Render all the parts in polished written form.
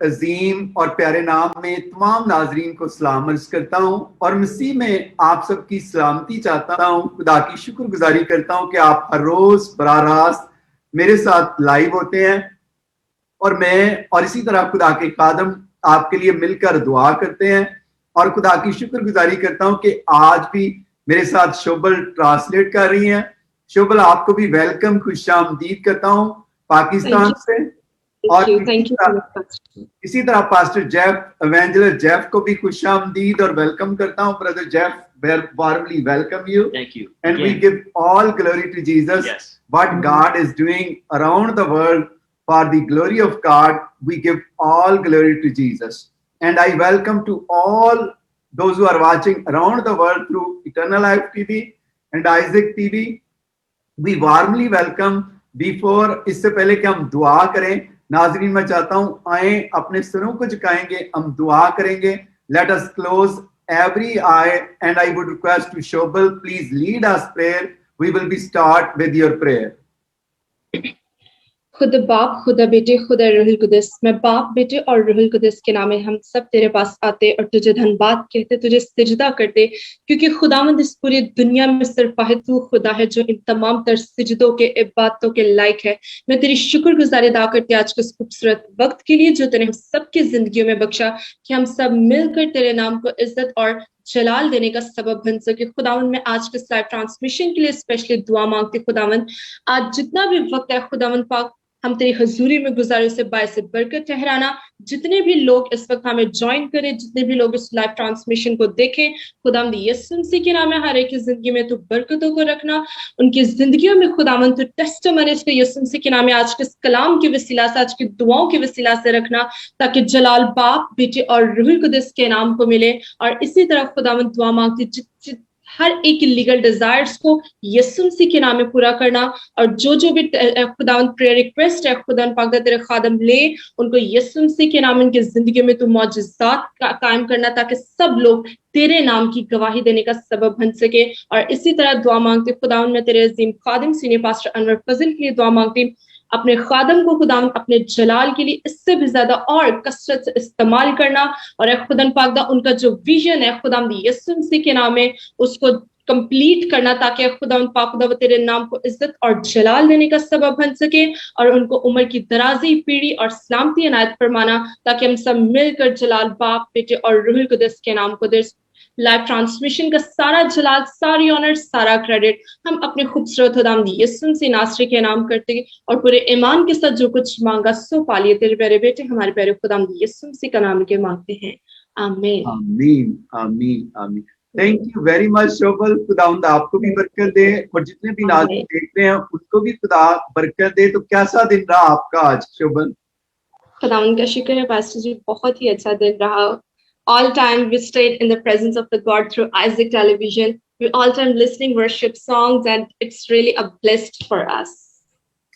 अजीम और प्यारे नाम में तमाम नाजरीन को सलाम अर्ज करता हूँ और मसीह में आप सबकी सलामती चाहता हूँ। खुदा की शुक्रगुजारी करता हूँ कि आप हर रोज बराह रास्त मेरे साथ लाइव होते हैं और मैं और इसी तरह खुदा के खादम आपके लिए मिलकर दुआ करते हैं और खुदा की शुक्रगुजारी करता हूँ कि आज भी मेरे साथ शोभल ट्रांसलेट कर रही हैं। शोभल, आपको भी वेलकम, खुशामदीद करता हूँ पाकिस्तान से। और इसी तरह पास्टर जेफ, एवेंजलिस्ट जेफ को भी खुशामदीद और वेलकम करता हूँ। Brother Jeff, warmly welcome you. Thank you. And we give all glory to Jesus. Yes. What God is doing around the world for the glory of God, we give all glory to Jesus. And I welcome to all those who are watching around the world through Eternal Life TV and Isaac TV. We warmly welcome. Before, इससे पहले कि हम दुआ करें, नाजरीन मैं चाहता हूं आए अपने सरों को झुकाएंगे, हम दुआ करेंगे। Let us close every eye and I would request to Shobal, please lead us prayer. We will be start with your prayer. खुदा बाप, खुदा बेटे, खुदा रूहुल कुदस। मैं बाप, बेटे और रूहुल कुदस के नाम में हम सब तेरे पास आते और तुझे धन्यवाद कहते, तुझे सिजदा करते, क्योंकि खुदावंद इस पूरी दुनिया में सिर्फ वाहिद तू खुदा है जो इन तमाम तर सिजदों के, इबादतों के लायक है। मैं तेरी शुक्रगुजारी अदा करती आज के इस खूबसूरत वक्त के लिए जो तूने हम सबकी जिंदगियों में बख्शा कि हम सब मिलकर तेरे नाम को इज्जत और जलाल देने का सबब बन सके। खुदावंद मैं आज के लाइव ट्रांसमिशन के लिए स्पेशली दुआ मांगती। खुदावंद आज जितना भी वक्त है खुदावंद पाक हम तेरी हजूरी में गुजारे से बायस बरकत ठहराना। जितने भी लोग इस वक्त हमें ज्वाइन करें, जितने भी लोग इस लाइव ट्रांसमिशन को देखें, खुदावंद यीशु मसीह के नाम में हर एक की जिंदगी में तू बरकतों को रखना, उनकी जिंदगियों में खुदावंद तू टेस्टिमनीज को यीशु मसीह के नाम में आज के कलाम के वसीला से, आज की दुआओं के वसीला से रखना, ताकि जलाल बाप, बेटे और रूहुल कुदस के नाम को मिले। और इसी तरह खुदावंद दुआ मांगती हर एक की लीगल डिजायर्स को यीशु मसीह के नाम में पूरा करना, और जो भी खुदावंद प्रेयर रिक्वेस्ट है खुदावंद पाक तेरे खादम ले उनको यीशु मसीह के नाम उनकी जिंदगी में तू मौजूदात कायम करना, ताकि सब लोग तेरे नाम की गवाही देने का सबब बन सके। और इसी तरह दुआ मांगते खुदावंद मैं तेरे अजीम खादिम सीनियर पास्टर अनवर फजल के लिए दुआ मांगती, अपने खादम को खुदावंद अपने जलाल के लिए इससे भी ज्यादा और कसरत से इस्तेमाल करना, और खुदावंद पाक उनका जो विजन है खुदावंद यीशु मसीह के नाम में उसको कंप्लीट करना, ताकि खुदावंद पाक तेरे नाम को इज्जत और जलाल देने का सबब बन सके, और उनको उम्र की दराजी, पीढ़ी और सलामती अनायत फरमाना, ताकि हम सब मिलकर जलाल बाप, बेटे और रूहुल कुदस के नाम को दे। लाइव ट्रांसमिशन का सारा जलाल, सारी ऑनर, सारा क्रेडिट हम अपने खूबसूरत खुदावंद यीशु मसीह नासरी के नाम करते और पूरे ईमान के साथ जो कुछ मांगा सो पालिए तेरे प्यारे बेटे हमारे प्यारे खुदावंद यीशु मसीह का नाम के मांगते हैं, आमीन आमीन आमीन आमीन। थैंक यू वेरी मच शोभल, खुदावंद आपको भी बरकत दे और जितने भी नाज़रीन देख रहे हैं उनको भी खुदा बरकत दे। तो कैसा दिन रहा आपका आज शोभल? खुदावंद का शुक्र है पास्टर जी, बहुत ही अच्छा दिन रहा। All time we stayed in the presence of the God through Isaac Television. We all time listening worship songs and it's really a blessed for us.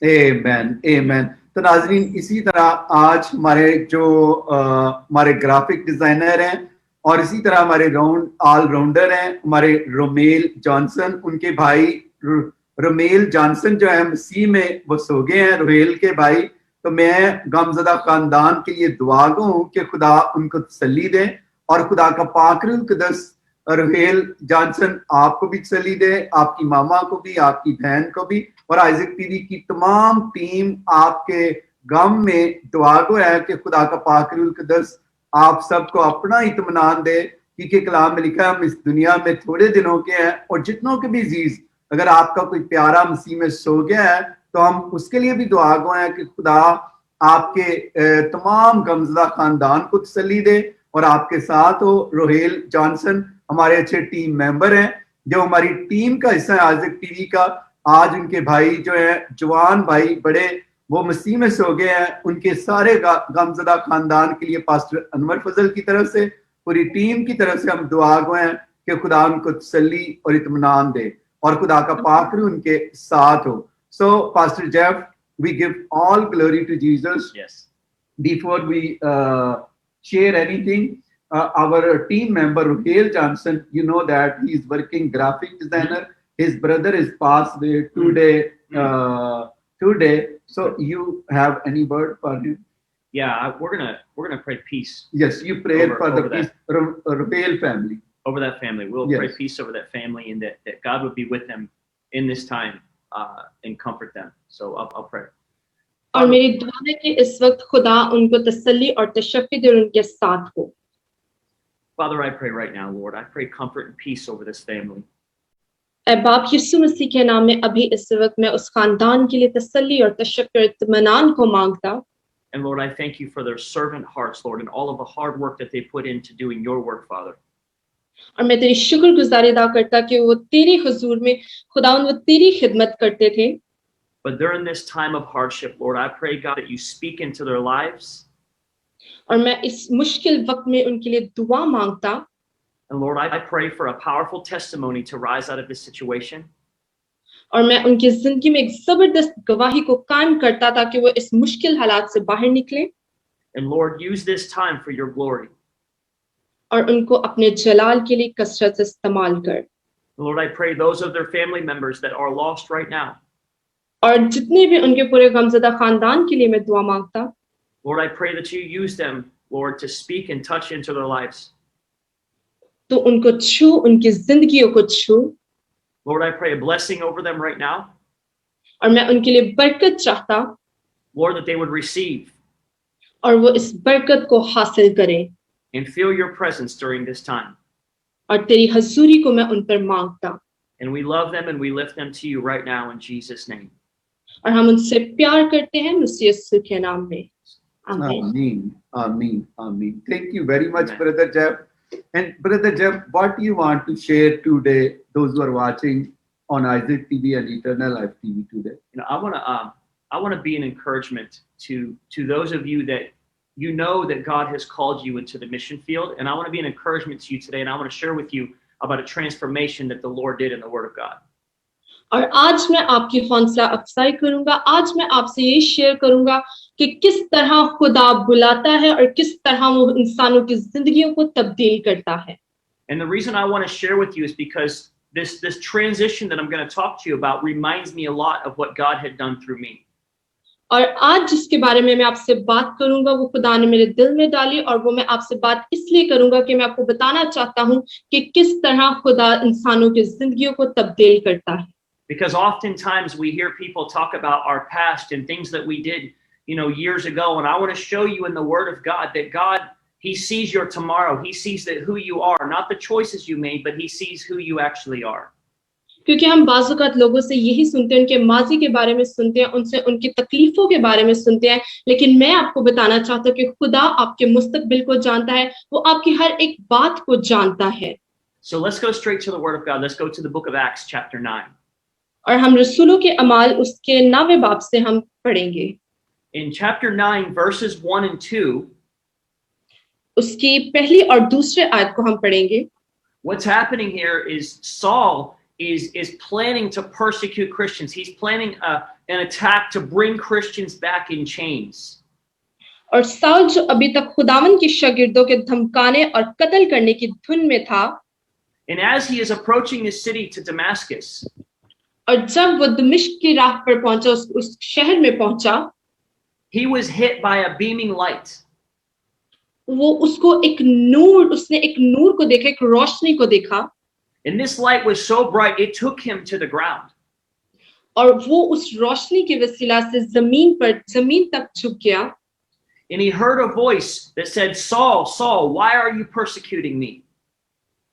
Amen, amen. तो नाजरीन इसी तरह आज हमारे जो हमारे ग्राफिक डिजाइनर हैं और इसी तरह हमारे ऑल राउंडर हैं हमारे रोमेल जॉनसन, उनके भाई रोमेल जॉनसन जो है मसीह में वो सो गए हैं, रोहेल के भाई। तो मैं गमज़दा खानदान के लिए दुआ गो हूँ कि खुदा उनको तसल्ली दे और खुदा का पाक रूह कुदस रोहेल जॉनसन आपको भी तसल्ली दे, आपकी मामा को भी, आपकी बहन को भी, और आइजक टीवी की तमाम टीम आपके गम में दुआ गो है कि खुदा का पाक रूह कुदस आप सबको अपना इत्मीनान दे, क्योंकि कलाम में लिखा है हम इस दुनिया में थोड़े दिनों के हैं और जितनों के भी अजीज अगर आपका कोई प्यारा मसीह में सो गया है तो हम उसके लिए भी दुआ गो हैं कि खुदा आपके तमाम गमज़दा खानदान को तसल्ली दे और आपके साथ हो। रोहेल जॉनसन हमारे अच्छे टीम मेंबर हैं जो हमारी टीम का हिस्सा है आइजक टीवी का। आज उनके भाई जो है जवान भाई बड़े वो मसीह में सो गए हैं, उनके सारे गमज़दा खानदान के लिए पास्टर अनवर फजल की तरफ से, पूरी टीम की तरफ से हम दुआ गो हैं कि खुदा उनको तसल्ली और इत्मीनान दे और खुदा का पाक रूह उनके साथ हो। So, Pastor Jeff, we give all glory to Jesus. Yes. Before we share anything, our team member Rohel Johnson, you know that he is working graphic designer. His brother is passed away today. So, you have any word for him? Yeah, we're gonna pray peace Yes, you pray for the over peace, Raphael family. over that family. We'll Yes. pray peace over that family, and that God would be with them in this time and comfort them. So I'll pray. और मेरी दुआ है कि इस वक्त खुदा उनको तसल्ली और तशफ़ी दे और उनके साथ हो। Father, I pray right now, Lord. I pray comfort and peace over this family. ऐ बाप यीशु मसीह के नाम में अभी इस वक्त मैं उस खानदान के लिए तसल्ली और तशफ़ी और इत्मीनान को मांगता। And Lord, I thank you for their servant hearts, Lord, and all of the hard work that they put into doing your work, Father. और मैं तेरी शुक्रगुजारी अदा करता कि वो तेरे हुजूर में खुदावंद वो तेरी खिदमत करते थे। But during this time of hardship, Lord, I pray, God, that you speak into their lives. और मैं इस मुश्किल वक्त में उनके लिए दुआ मांगता। And Lord, I pray for a powerful testimony to rise out of this situation. और मैं उनकी जिंदगी में एक जबरदस्त गवाही को कायम करता था कि वो इस मुश्किल हालात से बाहर निकले। And Lord, use this time for your glory. और उनको अपने जलाल के लिए कसरत से इस्तेमाल कर। Lord, I pray those of their family members that are lost right now. और जितने भी उनके पूरे गमज़दा खानदान के लिए मैं दुआ मांगता। Lord, I pray that you use them, Lord, to speak and touch into their lives. तो उनको छू, उनकी जिंदगियों को छू। Lord, I pray a blessing over them right now. और मैं उनके लिए बरकत चाहता। Lord, that they would receive और वो इस बरकत को हासिल करें। and feel your presence during this time. और तेरी हजूरी को मैं उन पर मांगता। And we love them and we lift them to you right now in Jesus' name. और हम उनसे प्यार करते हैं मसीह यीशु के नाम में। आमीन। Amen. Amen. Amen. Thank you very much, Amen. Brother Jeff. And Brother Jeff, what do you want to share today, those who are watching on Isaac TV and Eternal Life TV today? You know, I want to be an encouragement to those of you that you know that God has called you into the mission field, and I want to be an encouragement to you today, and I want to share with you about a transformation that the Lord did in the Word of God. और आज मैं आपकी हौसला अफजाई करूंगा। आज मैं आपसे ये शेयर करूंगा कि किस तरह खुदा बुलाता है और किस तरह वो इंसानों की जिंदगियों को तब्दील करता है। And the reason I want to share with you is because this transition that I'm going to talk to you about reminds me a lot of what God had done through me. और आज जिसके बारे में मैं आपसे बात करूंगा वो खुदा ने मेरे दिल में डाली, और वो मैं आपसे बात इसलिए करूंगा कि मैं आपको बताना चाहता हूं कि किस तरह खुदा इंसानों की जिंदगियों को तब्दील करता है। Because oftentimes we hear people talk about our past and things that we did, years ago. And I want to show you in the Word of God that God, He sees your tomorrow. He sees that who you are, not the choices you made, but He sees who you actually are. क्योंकि हम बाज़-औक़ात लोगों से यही सुनते हैं, उनके माजी के बारे में सुनते हैं, उनसे उनकी तकलीफों के बारे में सुनते हैं, लेकिन मैं आपको बताना चाहता हूँ कि खुदा आपके मुस्तकबिल को जानता है, वो आपकी हर एक बात को जानता है। So let's go straight to the Word of God. Let's go to the book of Acts, chapter 9. और हम रसूलों के अमाल उसके 9वें बाब से हम पढ़ेंगे। In chapter 9, verses 1 and 2, उसकी पहली और दूसरे आयत को हम पढ़ेंगे। what's happening here is Saul is planning to persecute Christians. He's planning an attack to bring Christians back in chains. और साउल जो अभी तक खुदावन के शागिर्दों के धमकाने और कत्ल करने की धुन में था, And as he is approaching the city to Damascus, और जब वो दमिश्क की राह पर पहुंचा, उस शहर में पहुंचा, he was hit by a beaming light. उसने एक नूर को देखा, एक रोशनी को देखा। And this light was so bright, it took him to the ground. और वो उस रोशनी के वसीला से जमीन तक झुक गया। And he heard a voice that said, Saul, Saul, why are you persecuting me?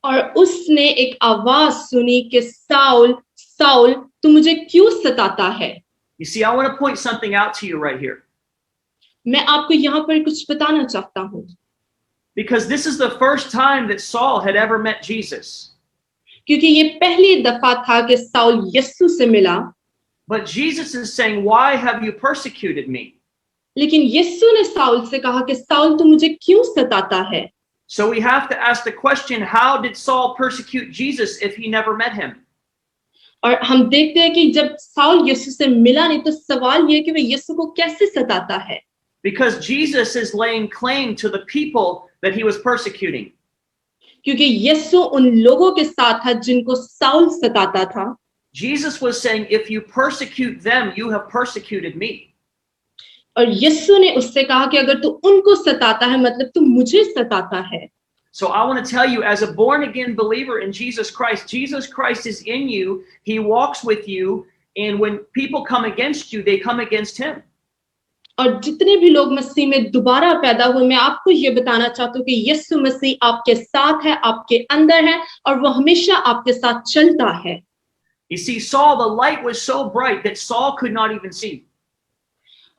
और उसने एक आवाज सुनी कि साउल, साउल, तू मुझे क्यों सताता है? You see, I want to point something out to you right here. मैं आपको यहाँ पर कुछ बताना चाहता हूँ। Because this is the first time that Saul had ever met Jesus. क्योंकि ये पहली दफा था कि साउल यीशु से मिला। But Jesus is saying, why have you persecuted me? लेकिन यीशु ने साउल से कहा कि साउल, तू मुझे क्यों सताता है? So we have to ask the question, how did Saul persecute Jesus if he never met him? और हम देखते हैं कि जब साउल यीशु से मिला नहीं, तो सवाल ये है कि वह यीशु को कैसे सताता है? Because Jesus is laying claim to the people that he was persecuting. क्योंकि यीशु उन लोगों के साथ था जिनको साउल सताता था। Jesus was saying, if you persecute them, you have persecuted me. और यीशु ने उससे कहा कि अगर तू उनको सताता है मतलब तू मुझे सताता है। So I want to tell you, as a born again believer in Jesus Christ is in you. He walks with you. And when people come against you, they come against him. और जितने भी लोग मसीह में दोबारा पैदा हुए, मैं आपको ये बताना चाहता हूँ कि यीशु मसीह आपके साथ है, आपके अंदर है और वो हमेशा आपके साथ चलता है। You see, Saul, the light was so bright that Saul could not even see.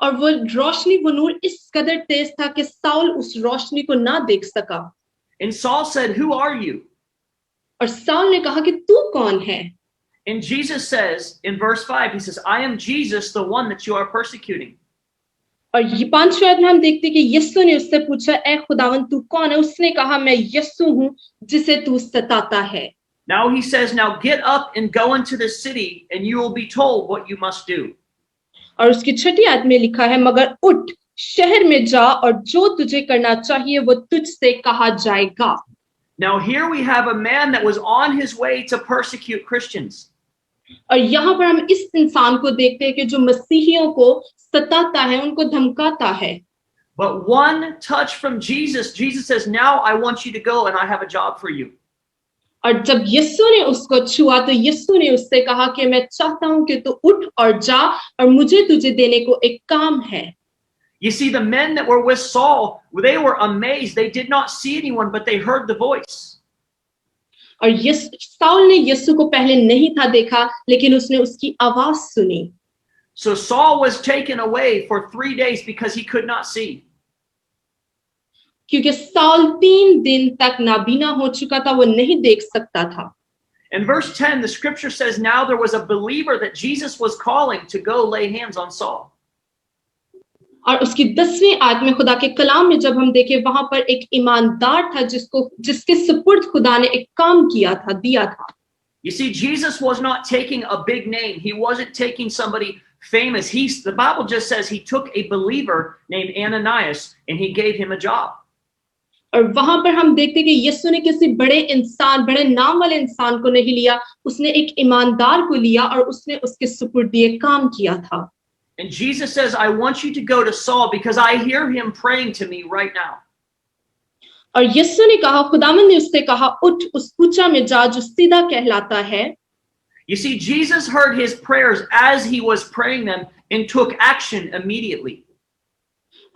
और वो रोशनी, वो नूर इस कदर तेज था कि साउल उस रोशनी को ना देख सका। And Saul said, "Who are you?" और साउल ने कहा कि तू कौन है? And Jesus says in verse 5, he says, "I am Jesus, the one that you are persecuting." और ये 5वें आयत में हम देखते हैं कि यीशु ने उससे पूछा, ए खुदावन तू कौन है? उसने कहा, मैं यीशु हूं जिसे तू सताता है। Now he says, "Now get up and go into the city, and you will be told what you must do." और उसकी 6ठी आयत में लिखा है, मगर उठ, शहर में जा और जो तुझे करना चाहिए वो तुझसे कहा जाएगा। Now here we have a man that was on his way to persecute Christians. और यहाँ पर हम इस इंसान को देखते हैं कि जो मसीहियों को सताता है, उनको धमकाता है। But one touch from Jesus, Jesus says, "Now I want you to go, and I have a job for you." और जब यीशु ने उसको छुआ तो यीशु ने उससे कहा कि मैं चाहता हूं कि तू उठ और जा और मुझे तुझे देने को एक काम है। You see, the men that were with Saul, they were amazed. They did not see anyone, but they heard the voice. और साउल ने यीशु को पहले नहीं था देखा, लेकिन उसने उसकी आवाज सुनी। So Saul was taken away for 3 days because he could not see. क्योंकि साउल 3 दिन तक नाबीना हो चुका था, वो नहीं देख सकता था। In verse 10, the scripture says, "Now there was a believer that Jesus was calling to go lay hands on Saul." और उसकी 10वीं आयत में खुदा के कलाम में जब हम देखें, वहां पर एक ईमानदार था जिसके सुपुर्द खुदा ने एक काम किया था, दिया था। You see, Jesus was not taking a big name. He wasn't taking somebody famous. The Bible just says he took a believer named Ananias and he gave him a job. और वहां पर हम देखते हैं कि यीशु ने किसी बड़े इंसान, बड़े नाम वाले इंसान को नहीं लिया, उसने एक ईमानदार को लिया और उसने उसके सुपुर्द काम किया था। And Jesus says, "I want you to go to Saul because I hear him praying to me right now." और यीशु ने कहा, खुदावंद ने उससे कहा, उठ उस कूचा में जा जो सीधा कहलाता है। You see, Jesus heard his prayers as he was praying them and took action immediately.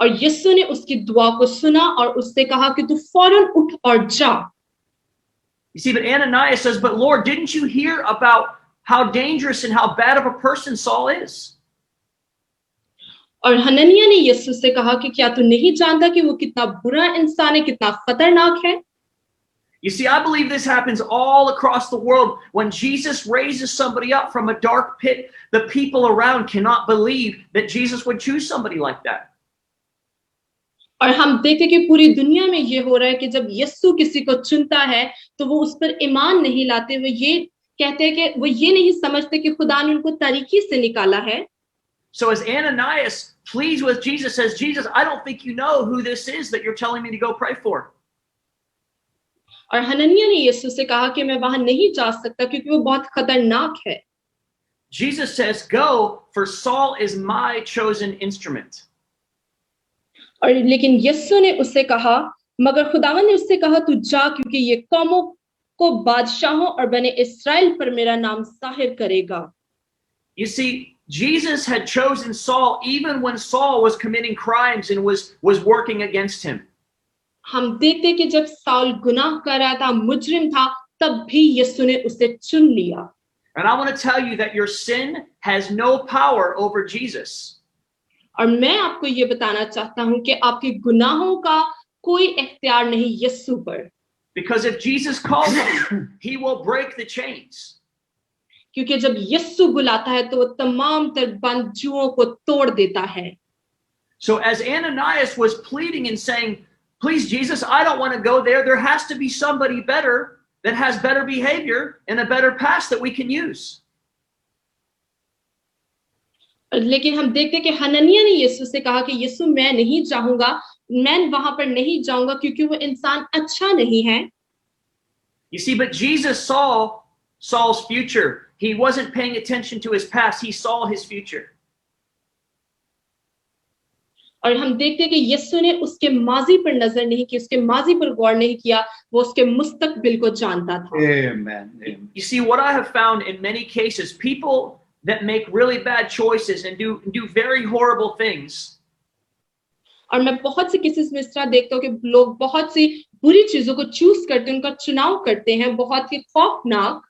और यीशु ने उसकी दुआ को सुना और उससे कहा कि तू फौरन उठ और जा। You see, but Ananias says, "But Lord, didn't you hear about how dangerous and how bad of a person Saul is?" और हननिया ने यीशु से कहा कि क्या तू नहीं जानता कि वो कितना बुरा इंसान है, कितना खतरनाक है? You see, I believe this happens all across the world. When Jesus raises somebody up from a dark pit, the people around cannot believe that Jesus would choose somebody like that. और हम देखते कि पूरी दुनिया में ये हो रहा है कि जब यीशु किसी को चुनता है तो वो उस पर ईमान नहीं लाते, वो ये कहते हैं कि वो ये नहीं समझते कि खुदा ने उनको तरीके से निकाला है। So as Ananias pleads with Jesus, says, "Jesus, I don't think you know who this is that you're telling me to go pray for." और हननिया ने यीशु से कहा कि मैं वहां नहीं जा सकता क्योंकि वो बहुत खतरनाक है। Jesus says, "Go, for Saul is my chosen instrument." और लेकिन यीशु ने उससे कहा, मगर खुदावन ने उससे कहा तू जा क्योंकि ये कौमों को बादशाहों और बने इस्राएल पर मेरा नाम जाहिर करेगा। You see, Jesus had chosen Saul even when Saul was committing crimes and was working against him. हम देखते कि जब साउल गुनाह कर रहा था, मुजरिम था, तब भी यीशु ने उसे चुन लिया। And I want to tell you that your sin has no power over Jesus. और मैं आपको ये बताना चाहता हूं कि आपके गुनाहों का कोई इख्तियार नहीं यीशु पर। Because if Jesus calls you, he will break the chains. क्योंकि जब यीशु बुलाता है तो वो तमाम तर बंधुओं को तोड़ देता है। So as Ananias was pleading and saying, "Please Jesus, I don't want to go there. There has to be somebody better that has better behavior and a better past that we can use." लेकिन हम देखते कि Hananiah ने यीशु से कहा कि यीशु मैं नहीं चाहूंगा, मैं वहां पर नहीं जाऊंगा क्योंकि वो इंसान अच्छा नहीं है। You see, but Jesus saw Saul's future. He wasn't paying attention to his past. He saw his future. और हम देखते हैं कि यीशु ने उसके माजी पर नजर नहीं की, उसके माजी पर गौर नहीं किया, वो उसके मुस्तकबिल को जानता था। Amen. Amen. You see, what I have found in many cases, people that make really bad choices and do very horrible things, और मैं बहुत से केसेस में इस तरह देखता हूँ कि लोग बहुत सी बुरी चीजों को चूज करते हैं, उनका चुनाव करते हैं, बहुत ही खौफनाक।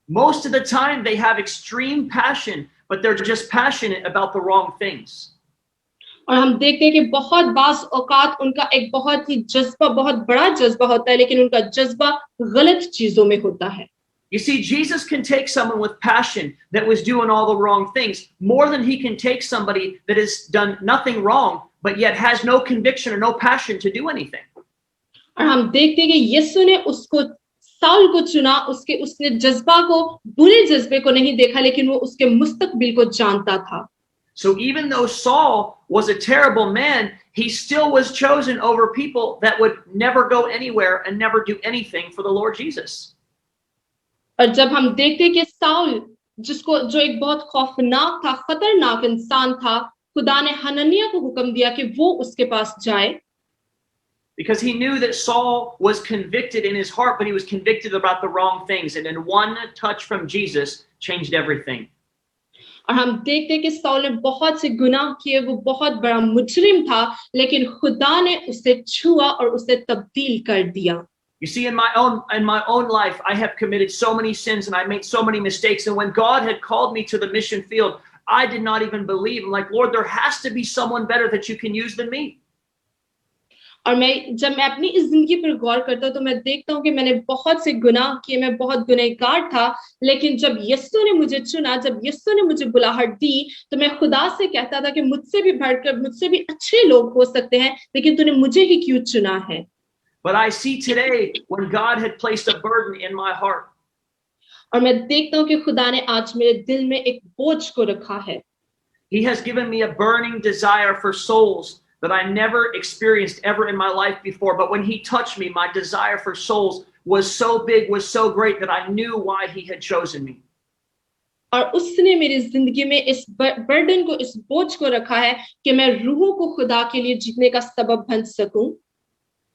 most of the time they have extreme passion, but they're just passionate about the wrong things. और हम देखते हैं कि बहुत बास औकात उनका एक बहुत ही जज्बा, बहुत बड़ा जज्बा होता है, लेकिन उनका जज्बा गलत चीजों में होता है। You see, Jesus can take someone with passion that was doing all the wrong things more than he can take somebody that has done nothing wrong, but yet has no conviction or no passion to do anything. और हम देखते हैं कि यीशु ने उसको Saul को चुना, उसने जज्बा को, बुरे जज्बे को नहीं देखा, लेकिन वो उसके मुस्तकबिल को जानता था। So even though Saul was a terrible man, he still was chosen over people that would never go anywhere and never do anything for the Lord Jesus. और जब हम देखते हैं कि साउल जो एक बहुत खौफनाक था, खतरनाक इंसान था, खुदा ने हनन्याह को हुक्म दिया कि वो उसके पास जाए, because he knew that Saul was convicted in his heart, but he was convicted about the wrong things, and then one touch from Jesus changed everything. और हम देखते हैं कि साउल ने बहुत से गुनाह किए, वो बहुत बड़ा मुजरिम था, लेकिन खुदा ने उसे छुआ और उसे तब्दील कर दिया। You see, in my own life, I have committed so many sins and I made so many mistakes. And when God had called me to the mission field, I did not even believe. I'm like, Lord, there has to be someone better that you can use than me. और जब मैं अपनी इस जिंदगी पर गौर करता हूँ तो मैं देखता हूँ कि मैंने बहुत से गुनाह किए, मैं बहुत गुनहगार था, लेकिन जब यीशु ने मुझे चुना, जब यीशु ने मुझे बुलाहट दी, तो मैं खुदा से कहता था कि मुझसे भी बढ़कर, मुझसे भी अच्छे लोग हो सकते हैं, लेकिन तूने मुझे ही क्यों चुना है। But I see today when God had placed a burden in my heart. और मैं देखता हूँ कि खुदा ने आज मेरे दिल में एक बोझ को रखा है। He has given me a burning desire for souls that I never experienced ever in my life before. But when he touched me, my desire for souls was so big, was so great that I knew why he had chosen me. और उसने मेरी जिंदगी में इस burden को, इस बोझ को रखा है कि मैं रूहों को खुदा के लिए जीतने का सबब बन सकूं।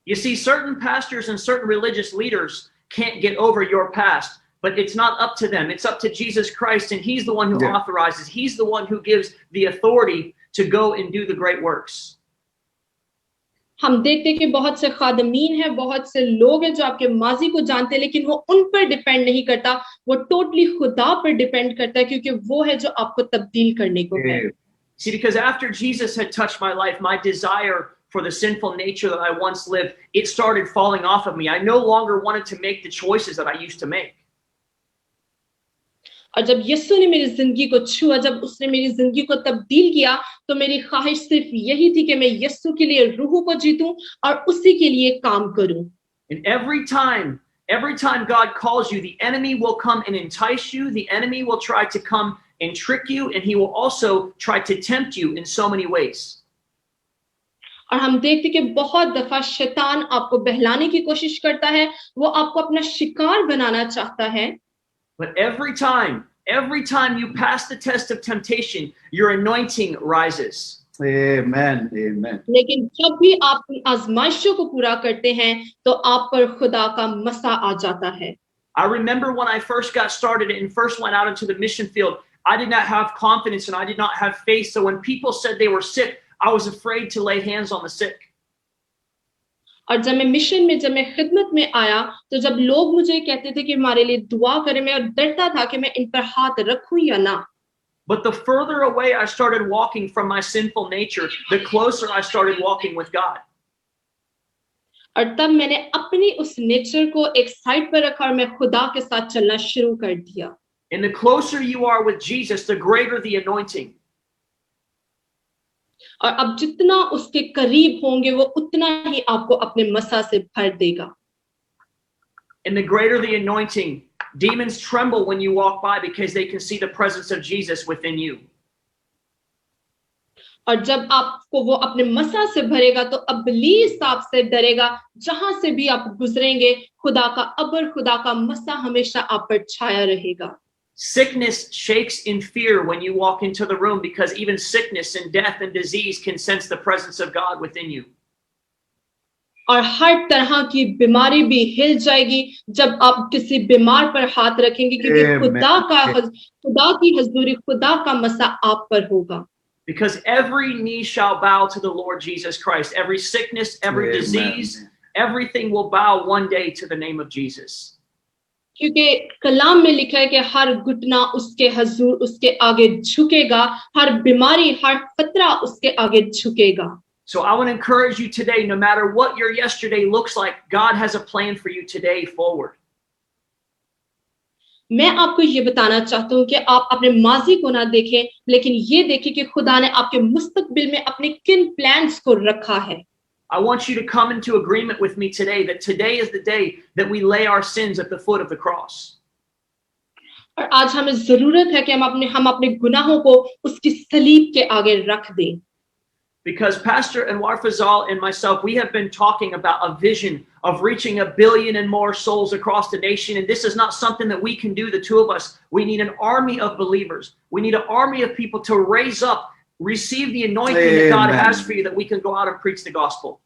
You see, certain pastors and certain religious leaders can't get over your past, but it's not up to them. It's up to Jesus Christ, and he's the one who authorizes. He's the one who gives the authority to go and do the great works. हम देखते हैं कि बहुत से खादमीन हैं, बहुत से लोग हैं जो आपके माजी को जानते हैं, लेकिन वो उन पर डिपेंड नहीं करता, वो टोटली खुदा पर डिपेंड करता है, क्योंकि वो है जो आपको तब्दील करने को है। See, because after Jesus had touched my life, my desire for the sinful nature that I once lived, it started falling off of me. I no longer wanted to make the choices that I used to make. और जब यीशु ने मेरी जिंदगी को छुआ, जब उसने मेरी जिंदगी को तब्दील किया, तो मेरी ख्वाहिश सिर्फ यही थी कि मैं यीशु के लिए रूह को जीतूं और उसी के लिए काम करूं। And every time God calls you, the enemy will come and entice you. The enemy will try to come and trick you, and he will also try to tempt you in so many ways. और हम देखते कि बहुत दफा शैतान आपको बहलाने की कोशिश करता है, वो आपको अपना शिकार बनाना चाहता है। But every time you pass the test of temptation, your anointing rises. Amen. Amen. लेकिन जब भी आप आजमाइशों को पूरा करते हैं, तो आप पर खुदा का मसा आ जाता है। I remember when I first got started and first went out into the mission field, I did not have confidence and I did not have faith. So when people said they were sick, I was afraid to lay hands on the sick. और जब मैं mission में, जब मैं खिदमत में आया, तो जब लोग मुझे कहते थे कि हमारे लिए दुआ करें, मैं डरता था कि मैं इन पर हाथ रखूं या ना। But the further away I started walking from my sinful nature, the closer I started walking with God. और तब मैंने अपनी उस नेचर को एक साइड पर रखा और मैं खुदा के साथ चलना शुरू कर दिया। And the closer you are with Jesus, the greater the anointing. और अब जितना उसके करीब होंगे, वो उतना ही आपको अपने मसा से भर देगा। And the greater the anointing, demons tremble when you walk by because they can see the presence of Jesus within you. और जब आपको वो अपने मसा से भरेगा, तो इब्लीस आपसे डरेगा। जहां से भी आप गुजरेंगे, खुदा का अबर, खुदा का मसा हमेशा आप पर छाया रहेगा। Sickness shakes in fear when you walk into the room because even sickness and death and disease can sense the presence of God within you. और हर तरह की बीमारी भी हिल जाएगी जब आप किसी बीमार पर हाथ रखेंगे, क्योंकि Amen. खुदा की हजूरी, खुदा का मसा आप पर होगा. Because every knee shall bow to the Lord Jesus Christ. Every sickness, every Amen. disease, everything will bow one day to the name of Jesus. क्योंकि कलाम में लिखा है कि हर घुटना उसके हजूर, उसके आगे झुकेगा, हर बीमारी, हर खतरा उसके आगे झुकेगा. So I want to encourage you today, no matter what your yesterday looks like, God has a plan for you today forward. मैं आपको ये बताना चाहता हूँ कि आप अपने माजी को ना देखें, लेकिन ये देखें कि खुदा ने आपके मुस्तकबिल में अपने किन प्लान्स को रखा है. I want you to come into agreement with me today that today is the day that we lay our sins at the foot of the cross. और आज हमें जरूरत है कि हम अपने गुनाहों को उसकी सलीब के आगे रख दें. Because Pastor Anwar Fazal and myself, we have been talking about a vision of reaching 1 billion and more souls across the nation. And this is not something that we can do, the two of us. We need an army of believers. We need an army of people to raise up, receive the anointing that God has for you, that we can go out and preach the gospel.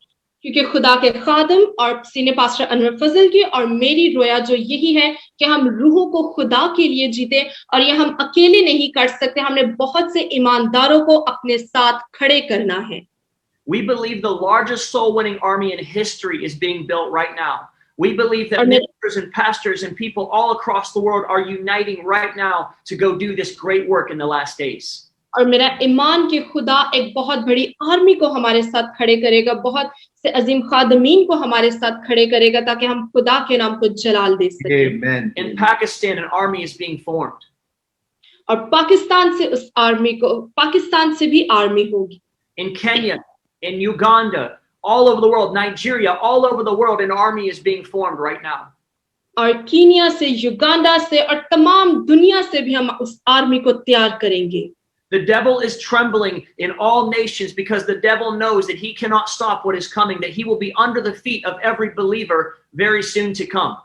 क्योंकि खुदा के खादम और senior pastor Anwar फजल की और मेरी रोया जो यही है कि हम रूहों को खुदा के लिए जीते, और ये हम अकेले नहीं कर सकते, हमने बहुत से ईमानदारों को अपने साथ खड़े करना है. We believe the largest soul winning army in history is being built right now. We believe that ministers and pastors and people all across the world are uniting right now to go do this great work in the last days. और मेरा ईमान कि खुदा एक बहुत बड़ी army को हमारे साथ खड़े करेगा, बहुत से अजीम खादमीन को हमारे साथ खड़े करेगा, ताकि हम खुदा के नाम को जलाल दे सकें. Amen. In Pakistan, an army is being formed. और पाकिस्तान से भी आर्मी होगी. In Kenya, in Uganda, all over the world, Nigeria, all over the world, an army is being formed right now. और कीनिया से, युगांडा से और तमाम दुनिया से भी हम उस आर्मी को तैयार करेंगे. The devil is trembling in all nations because the devil knows that he cannot stop what is coming, that he will be under the feet of every believer very soon to come.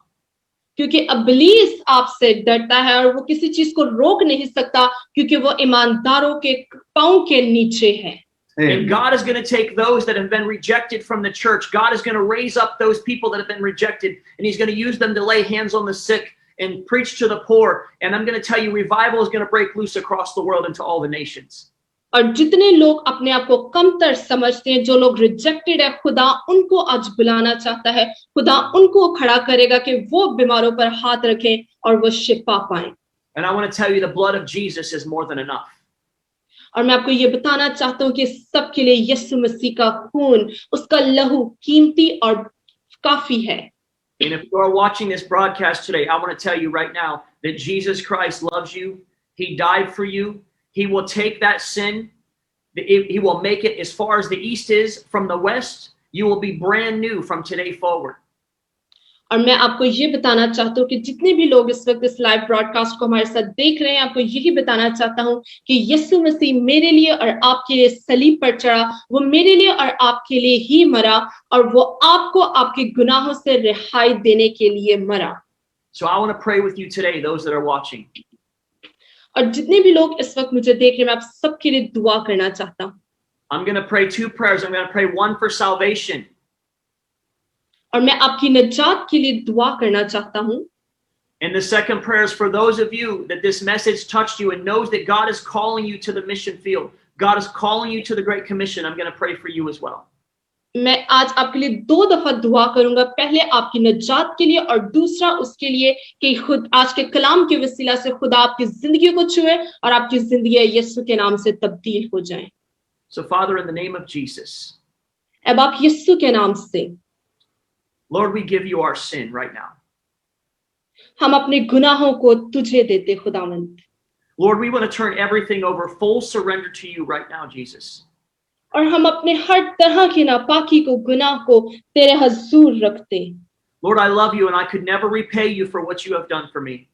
क्योंकि इब्लीस आपसे डरता है और वो किसी चीज को रोक नहीं सकता, क्योंकि वो ईमानदारों के पांव के नीचे है. And God is going to take those that have been rejected from the church. God is going to raise up those people that have been rejected, and he's going to use them to lay hands on the sick and preach to the poor. And I'm going to tell you, revival is going to break loose across the world into all the nations. और जितने लोग अपने आप को कमतर समझते हैं, जो लोग रिजेक्टेड है, खुदा उनको आज बुलाना चाहता है. खुदा उनको खड़ा करेगा कि वो बीमारों पर हाथ रखें और वो शिफा पाएं. And I want to tell you, the blood of Jesus is more than enough. और मैं आपको ये बताना चाहता हूँ कि सबके लिए यीशु मसीह का खून, उसका लहू कीमती और काफी है. And if you are watching this broadcast today, I want to tell you right now that Jesus Christ loves you. He died for you. He will take that sin. He will make it as far as the east is from the west. You will be brand new from today forward. और मैं आपको ये बताना चाहता हूँ कि जितने भी लोग इस वक्त इस लाइव ब्रॉडकास्ट को हमारे साथ देख रहे हैं, आपको यही बताना चाहता हूँ कि यीशु मसीह मेरे लिए और आपके लिए सलीब पर चढ़ा, वो मेरे लिए और आपके लिए ही मरा, और वो आपको आपके गुनाहों से रिहाई देने के लिए मरा. So I want to pray with you today, those that are watching. और जितने भी लोग इस वक्त मुझे देख रहे हैं, मैं आप सबके लिए दुआ करना चाहता हूँ. I'm going to pray two prayers. I'm going to pray one for salvation. और मैं आपकी निजात के लिए दुआ करना चाहता हूँ. And the second prayer is for those of you that this message touched you and knows that God is calling you to the mission field. God is calling you to the Great Commission. I'm going to pray for you as well. मैं आज आपके लिए 2 दफा दुआ करूंगा, पहले आपकी निजात के लिए और दूसरा उसके लिए कि खुद आज के कलाम के वसीला से खुदा आपकी जिंदगी को छुए और आपकी जिंदगी यीशु के नाम से तब्दील हो जाए. So Father, in the name of Jesus, अब आप यीशु के नाम से, Lord, we give you our sin right now. हम अपने गुनाहों को तुझे देते खुदावंद. Lord, we want to turn everything over, full surrender to you right now, Jesus. और हम अपने हर तरह की नापाकी को, गुनाह को तेरे हजूर रखते. Lord, I love you and I could never repay you for what you have done for me.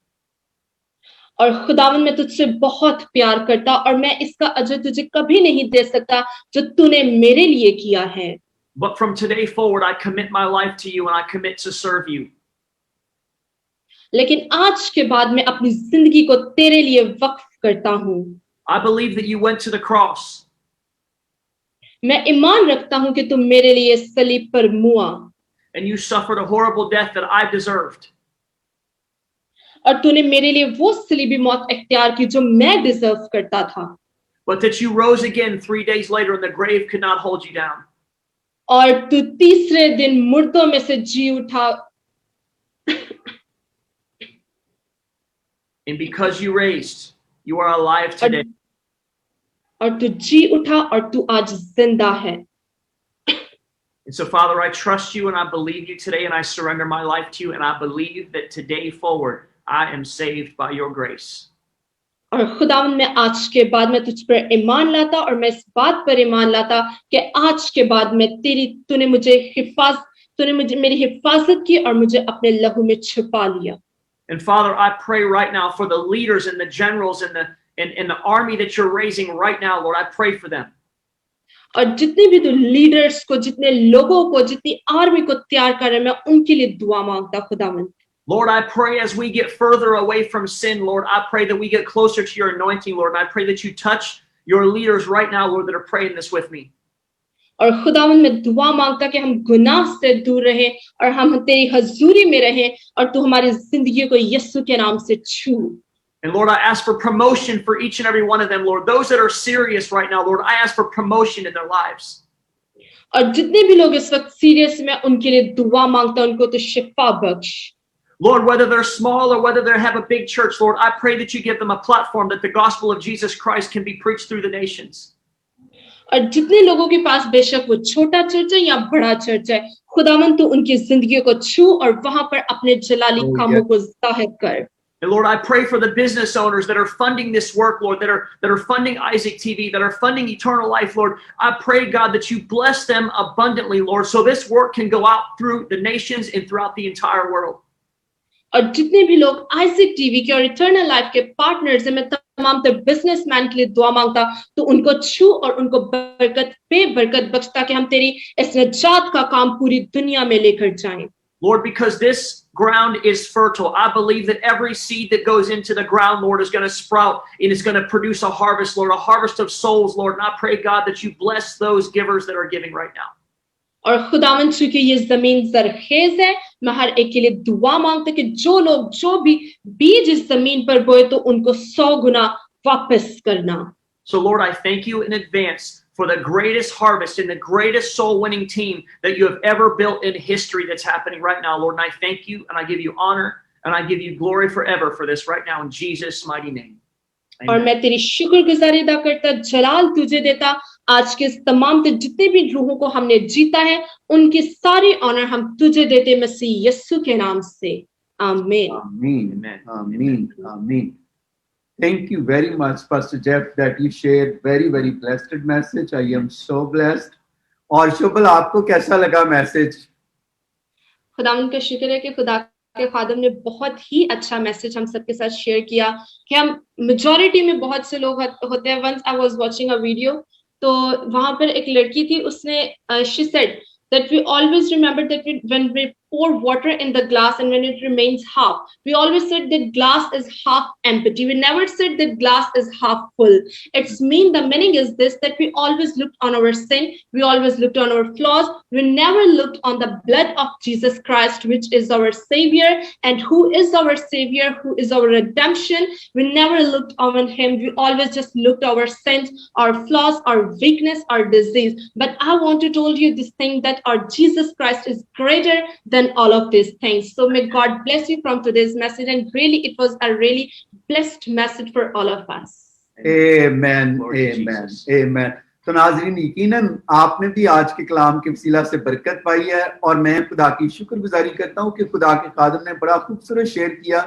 और खुदावंद मैं तुझसे बहुत प्यार करता और मैं इसका अजर तुझे कभी नहीं दे सकता जो तूने मेरे लिए किया है. But from today forward, I commit my life to you and I commit to serve you. लेकिन आज के बाद मैं अपनी जिंदगी को तेरे लिए वक्फ करता हूँ। I believe that you went to the cross मैं ईमान रखता हूँ कि तुम मेरे लिए सलीब पर मुआ and you suffered a horrible death that I deserved. और तूने मेरे लिए वो सलीबी मौत इख्तियार की जो मैं डिजर्व करता था, But that you rose again 3 days later and the grave could not hold you down. और तू तीसरे दिन मुर्दों में से जी उठा And because you raised, you are alive today. और तू जी उठा और तू आज जिंदा है। And so, Father, I trust you and I believe you today and I surrender my life to you and I believe that today forward, I am saved by your grace. और खुदावंद मैं आज के बाद मैं तुझ पर ईमान लाता और मैं इस बात पर ईमान लाता कि आज के बाद मैं तूने मुझे मेरी हिफाजत की और मुझे अपने लहू में छुपा लिया। And Father, I pray right now for the leaders and the generals and the army that you're raising right now, Lord. I pray for them. और जितने भी तू लीडर्स को, जितने लोगों को, जितनी आर्मी को तैयार कर रहे हैं, मैं उनके लिए दुआ मांगता खुदावंद। Lord, I pray as we get further away from sin, Lord, I pray that we get closer to your anointing, Lord. And I pray that you touch your leaders right now, Lord, that are praying this with me. और खुदावंद मैं दुआ मांगता कि हम गुनाह से दूर रहें और हम तेरी हजूरी में रहें और तू हमारी जिंदगी को यीशु के नाम से छू। And Lord, I ask for promotion for each and every one of them, Lord. Those that are serious right now, Lord, I ask for promotion in their lives. और जितने भी लोग इस वक्त सीरियस में उनके लिए दुआ मांगता उनको तो शिफा बख्श। Lord, whether they're small or whether they have a big church, Lord, I pray that you give them a platform that the gospel of Jesus Christ can be preached through the nations. और जितने लोगों के पास बेशक वो छोटा church है या बड़ा चर्च है, खुदावंद तू उनकी जिंदगी को छू और वहां पर अपने जलाली कामों को जाहिर कर। And Lord, I pray for the business owners that are funding this work, Lord, that are funding Isaac TV, that are funding Eternal Life, Lord. I pray, God, that you bless them abundantly, Lord, so this work can go out through the nations and throughout the entire world. और जितने भी लोग Isaac TV के और eternal life के partners हैं, मैं तमाम बिजनेसमैन के लिए दुआ मांगता तो उनको छू और उनको बरकत पे बरकत बख्शता कि हम तेरी इस निजात का काम पूरी दुनिया में लेकर जाएं। Lord, because this ground is fertile, I believe that every seed that goes into the ground, Lord, is going to sprout and is going to produce a harvest, Lord, a harvest of souls, Lord. And I pray, God, that you bless those givers that are giving right now. और खुदावंद चूंकि ये जमीन जरखेज है, मैं हर एक के लिए दुआ मांगता कि जो लोग जो भी बीज इस जमीन पर बोए तो उनको 100 गुना वापस करना। So Lord, I thank you in advance for the greatest harvest and the greatest soul winning team that you have ever built in history that's happening right now, Lord. And I thank you and I give you honor and I give you glory forever for this right now in Jesus' mighty name. Amen. और मैं तेरी शुक्रगुजारी अदा करता, जलाल तुझे देता। आज के तमाम जितने भी रूहों को हमने जीता है उनकी सारी ऑनर हम तुझे देते मसीह यीशु के नाम से। आमीन। Amen. Amen. Amen. Thank you very much, Pastor Jeff, that you shared very, very blessed message. I am so blessed. और शुभल, आपको कैसा लगा मैसेज? खुदावंद का शुक्र है कि खुदा के खादम ने बहुत ही अच्छा मैसेज हम सबके साथ शेयर किया कि हम मेजॉरिटी में बहुत से लोग होते हैं। Once I was watching a video, तो वहां पर एक लड़की थी, उसने she said that we always remember that when we pour water in the glass and when it remains half, we always said that glass is half empty. We never said that glass is half full. The meaning is this, that we always looked on our sin, we always looked on our flaws, we never looked on the blood of Jesus Christ, which is our savior, and who is our savior, who is our redemption. We never looked on him, we always just looked our sins, our flaws, our weakness, our disease. But I want to tell you this thing, that our Jesus Christ is greater than all of these things. So may God bless you from today's message, and really it was a really blessed message for all of us. Amen. Lord Amen. Jesus. Amen. तो नाज़रीन, यकीनन आपने भी आज के कलाम के वसीला से बरकत पाई है और मैं खुदा की शुक्रगुजारी करता हूँ कि खुदा के खादम ने बड़ा खूबसूरत शेयर किया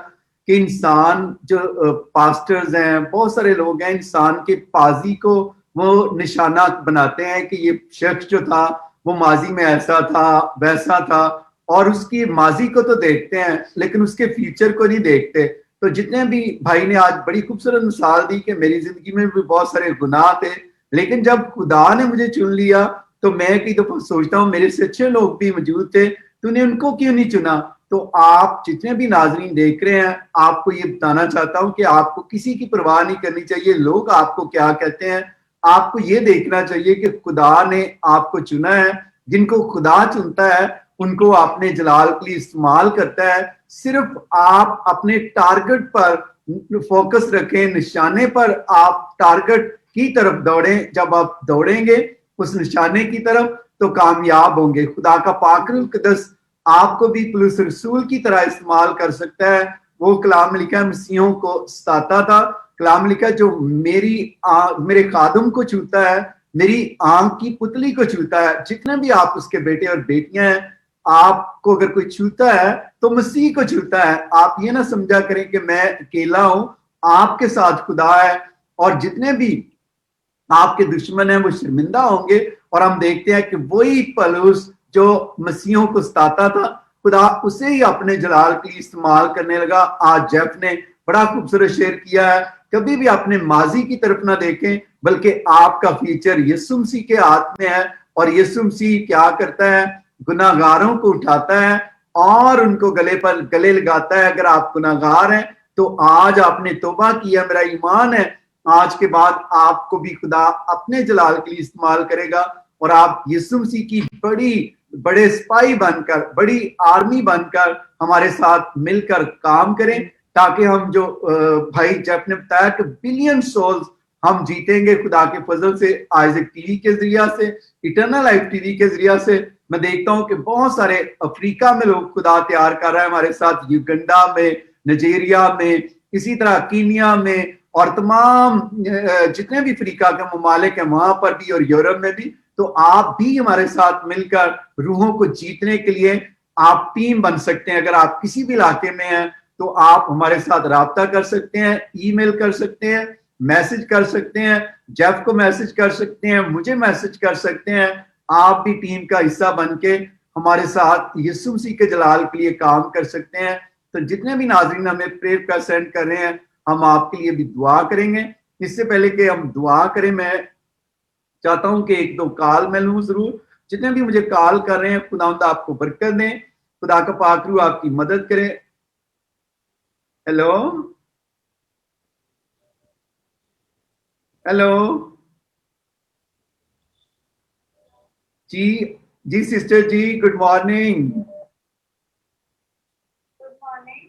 कि इंसान जो पास्टर्स हैं, बहुत सारे लोग हैं, इंसान के पाजी को वो निशाना बनाते हैं कि ये शख्स जो था वो माजी में ऐसा था, वैसा था, और उसकी माजी को तो देखते हैं लेकिन उसके फ्यूचर को नहीं देखते। तो जितने भी भाई ने आज बड़ी खूबसूरत मिसाल दी कि मेरी जिंदगी में भी बहुत सारे गुनाह थे, लेकिन जब खुदा ने मुझे चुन लिया तो मैं कई दफा सोचता हूँ मेरे से अच्छे लोग भी मौजूद थे, तूने उनको क्यों नहीं चुना? तो आप जितने भी नाजरीन देख रहे हैं, आपको ये बताना चाहता हूं कि आपको किसी की परवाह नहीं करनी चाहिए लोग आपको क्या कहते हैं। आपको ये देखना चाहिए कि खुदा ने आपको चुना है। जिनको खुदा चुनता है उनको अपने जलाल के लिए इस्तेमाल करता है। सिर्फ आप अपने टारगेट पर फोकस रखें, निशाने पर आप टारगेट की तरफ दौड़ें। जब आप दौड़ेंगे उस निशाने की तरफ तो कामयाब होंगे। खुदा का पाकरुल कदस आपको भी पुलिस रसूल की तरह इस्तेमाल कर सकता है। वो कलाम लिखा मसीहों को सताता था। कलाम लिखा जो मेरे खादम को छूता है, मेरी आंख की पुतली को छूता है। जितने भी आप उसके बेटे और बेटियां हैं, आपको अगर कोई छूता है तो मसीह को छूता है। आप ये ना समझा करें कि मैं अकेला हूं, आपके साथ खुदा है। और जितने भी आपके दुश्मन हैं वो शर्मिंदा होंगे। और हम देखते हैं कि वही पलूस जो मसीहों को सताता था, खुदा उसे ही अपने जलाल के लिए इस्तेमाल करने लगा। आज जेफ ने बड़ा खूबसूरत शेयर किया है, कभी भी अपने माजी की तरफ ना देखें, बल्कि आपका फ्यूचर यीशु मसीह के हाथ में है। और यीशु मसीह क्या करता है, गुनाहगारों को उठाता है और उनको गले लगाता है। अगर आप गुनाहगार हैं तो आज आपने तौबा किया, मेरा ईमान है आज के बाद आपको भी खुदा अपने जलाल के लिए इस्तेमाल करेगा। और आप यीशु मसीह की बड़े सिपाही बनकर, बड़ी आर्मी बनकर हमारे साथ मिलकर काम करें, ताकि हम जो भाई जेफ ने बताया कि बिलियन सोल्स हम जीतेंगे खुदा के फजल से। आइजक टीवी के जरिया से, इटर्नल लाइफ टीवी के जरिया से मैं देखता हूं कि बहुत सारे अफ्रीका में लोग खुदा तैयार कर रहे हैं हमारे साथ, युगंडा में, नाइजीरिया में, इसी तरह कीनिया में, और तमाम जितने भी अफ्रीका के ममालिक हैं वहां पर भी, और यूरोप में भी। तो आप भी हमारे साथ मिलकर रूहों को जीतने के लिए आप टीम बन सकते हैं। अगर आप किसी भी इलाके में हैं तो आप हमारे साथ राब्ता कर सकते हैं, ईमेल कर सकते हैं, मैसेज कर सकते हैं, जेफ को मैसेज कर सकते हैं, मुझे मैसेज कर सकते हैं। आप भी टीम का हिस्सा बन के हमारे साथ यीशु मसीह के जलाल के लिए काम कर सकते हैं। तो जितने भी नाज़रीन हमें प्रेयर का सेंड कर रहे हैं, हम आपके लिए भी दुआ करेंगे। इससे पहले कि हम दुआ करें, मैं चाहता हूं कि एक दो कॉल मैं लूं जरूर। जितने भी मुझे कॉल कर रहे हैं, खुदावंद आपको बरकत दें, खुदा का पाक रूह आपकी मदद करे। हेलो हेलो जी, जी सिस्टर जी, गुड मॉर्निंग। Good morning.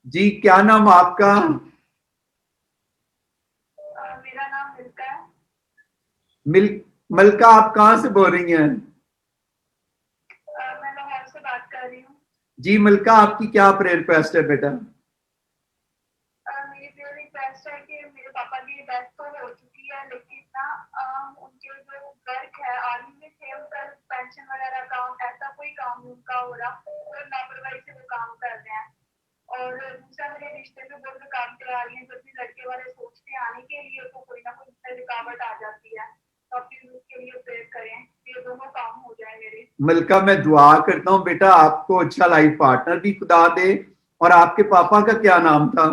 जी क्या नाम आपका? मेरा नाम मिल्का है। मलका, आप कहाँ से बोल रही हैं? मैं लाहौर से बात कर रही हूँ। जी मलका, आपकी क्या प्रेयर रिक्वेस्ट है बेटा? मेरी प्रेयर रिक्वेस्ट है कि मेरे पापा की डेथ तो हो चुकी है, लेकिन ना उनके जो वर्क है, आर्मी में थे, उनका पेंशन वगैरह अकाउंट, ऐसा कोई काम नहीं उनका हो रहा, और लापरवाही से वो काम कर रहे हैं। और दूसरा, मेरे रिश्ते में बहुत रुकावटें आ रही हैं। जब भी लड़के वाले सोचते हैं आने के लिए तो कोई ना कोई रुकावट आ जाती है। तो प्लीज उसके लिए प्रेयर करें, ये दोनों काम हो जाए मेरे। मलका, मैं दुआ करता हूँ बेटा आपको अच्छा लाइफ पार्टनर भी खुदा दे। और आपके पापा का क्या नाम था?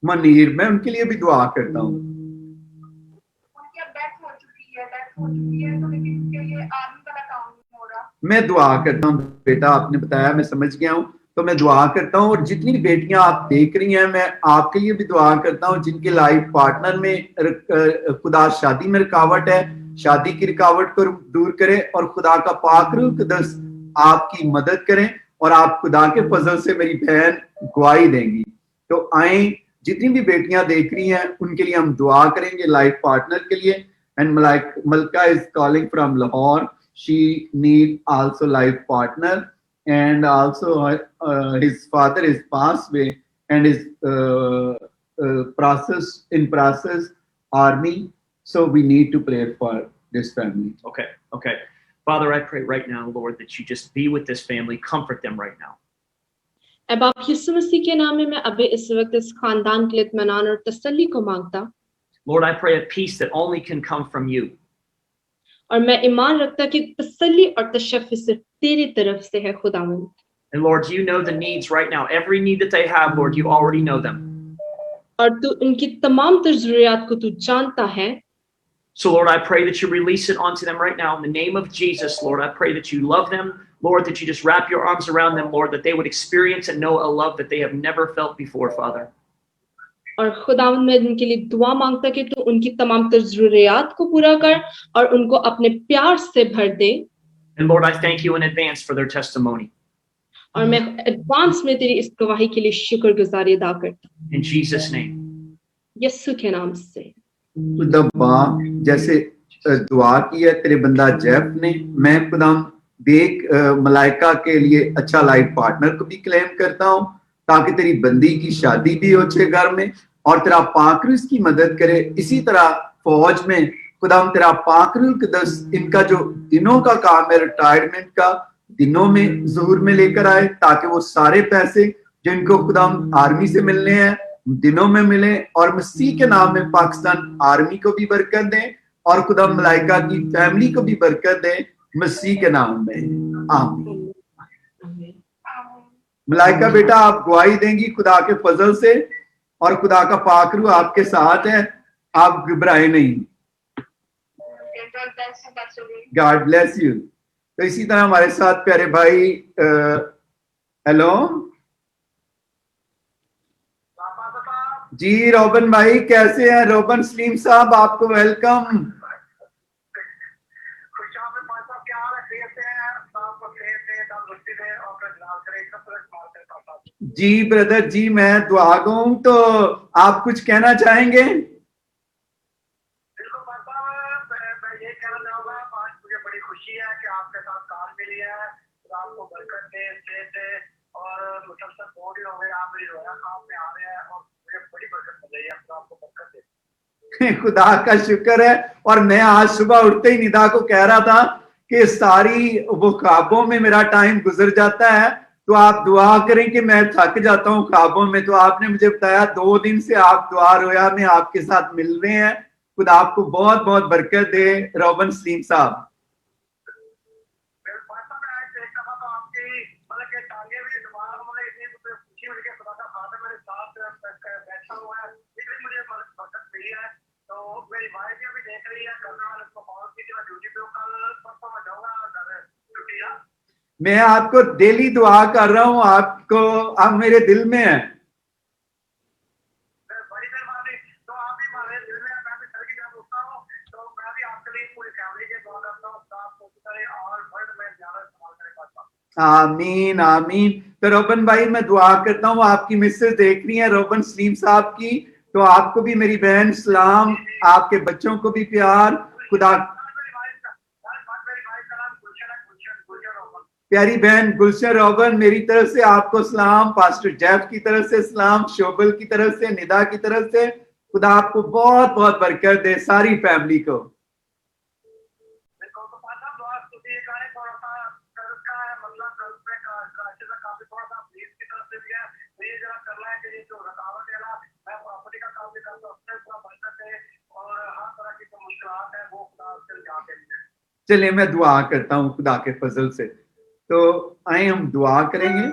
मनीर। मैं उनके लिए भी दुआ करता हूँ। उनकी अब डेथ हो चुकी है तो लेकिन उनके लिए आर्मी वाला काम नहीं हो रहा। मैं दुआ करता हूँ बेटा, आपने बताया, मैं समझ गया हूँ। तो मैं दुआ करता हूँ, और जितनी बेटियां आप देख रही हैं, मैं आपके लिए भी दुआ करता हूँ जिनके लाइफ पार्टनर में खुदा शादी में रुकावट है, शादी की रुकावट को दूर करे, और खुदा का पाक रूह कुद्दस आपकी मदद करें, और आप खुदा के फजल से मेरी बहन गवाही देंगी। तो आए, जितनी भी बेटियां देख रही हैं उनके लिए हम दुआ करेंगे लाइफ पार्टनर के लिए। एंड मलका is calling from Lahore. She need also life partner, and also his father is passed away and is process army. So we need to pray for this family. Okay. Father, I pray right now, Lord, that you just be with this family, comfort them right now. अब आप यीशु मसीह के नाम में मैं अभी इस वक्त इस खानदान के लिए इत्मीनान और तसल्ली को मांगता। Lord, I pray a peace that only can come from you. और मैं ईमान रखता कि तसल्ली और तशफ़ी सिर्फ तेरी तरफ से है खुदावंद। And Lord, you know the needs right now. Every need that they have, Lord, you already know them. और तू उनकी तमाम तर ज़रूरियात को तू जानता है। So Lord, I pray that you release it onto them right now in the name of Jesus. Lord, I pray that you love them. Lord, that you just wrap your arms around them, Lord, that they would experience and know a love that they have never felt before, Father. और खुदावंद मैं उनके लिए दुआ मांगता कि तू उनकी तमाम तर ज़रूरियात को पूरा कर और उनको अपने प्यार से भर दे। And Lord, I thank you in advance for their testimony. और मैं एडवांस में तेरी इस गवाही के लिए शुक्रगुजारी अदा करता हूँ In Jesus' name. यीशु के नाम से। खुदा बाप जैसे दुआ की है तेरे बंदा जेफ ने, मैं खुदा देख मलाइका के लिए अच्छा लाइफ पार्टनर को भी क्लेम करता हूँ ताकि तेरी बंदी की शादी भी हो जाए घर में और तेरा पाकरुस की मदद करे। इसी तरह फौज में खुदा तेरा पाकरुल कदस इनका जो दिनों का काम है रिटायरमेंट का, दिनों में ज़हूर में लेकर आए ताकि वो सारे पैसे जो इनको खुदा आर्मी से मिलने हैं दिनों में मिले और मसीह के नाम में पाकिस्तान आर्मी को भी बरकत दें और खुदा मलाइका की फैमिली को भी बरकत दें मसीह के नाम में। आमीन। मलाइका बेटा आप गवाही देंगी खुदा के फजल से और खुदा का पाकरू आपके साथ है, आप घबराए नहीं। God bless you. तो इसी तरह हमारे साथ प्यारे भाई हेलो जी रोबन भाई कैसे हैं? रोबन सलीम साहब आपको वेलकम। जी ब्रदर जी मैं दुआगो हूं, तो आप कुछ कहना चाहेंगे? बिल्कुल मैं ये कहना चाहूंगा, आज मुझे बड़ी खुशी है कि आपके साथ कार मिली है। आपको बरकत दे, सेहत दे और मुसलसल बोर ही हो गए, आप मेरी रोया काम में आ रहे हैं और मुझे बड़ी बरकत मिल रही है। खुदा आपको बरकत दे। खुदा का शुक्र है। और मैं आज सुबह उठते ही निदा को कह रहा था कि सारी वो ख्वाबों में मेरा टाइम गुजर जाता है, तो आप दुआ करें कि मैं थक जाता हूँ ख्वाबों में। तो आपने मुझे बताया 2 दिन से आप दुआ रोया में आपके साथ मिल रहे हैं। खुदा आपको बहुत बहुत बरकत दे रोबन सलीम साहब। मैं आपको डेली दुआ कर रहा हूँ, आपको आप मेरे दिल में हैं। बड़ी मेहरबानी। तो आप भी हमारे दिल में, मैं भी सर की तरफ उठता हूँ, तो मैं भी आपके लिए पूरी फैमिली के दुआ करता हूँ। आपको करे और वर्ल्ड में ज्यादा इस्तेमाल करेगा। आमीन आमीन। तो रोबन भाई मैं दुआ करता हूँ, आपकी मिसेस देख रही है रोबन सलीम साहब की, तो आपको भी मेरी बहन सलाम, आपके बच्चों को भी प्यार। खुदा प्यारी बहन गुलशन रोबन मेरी तरफ से आपको सलाम, पास्टर जेफ की तरफ से सलाम, शोबल की तरफ से, निदा की तरफ से। खुदा आपको बहुत बहुत बरकत दे सारी फैमिली को। चलिए मैं दुआ करता हूँ खुदा के फजल से। तो आए हम दुआ करेंगे।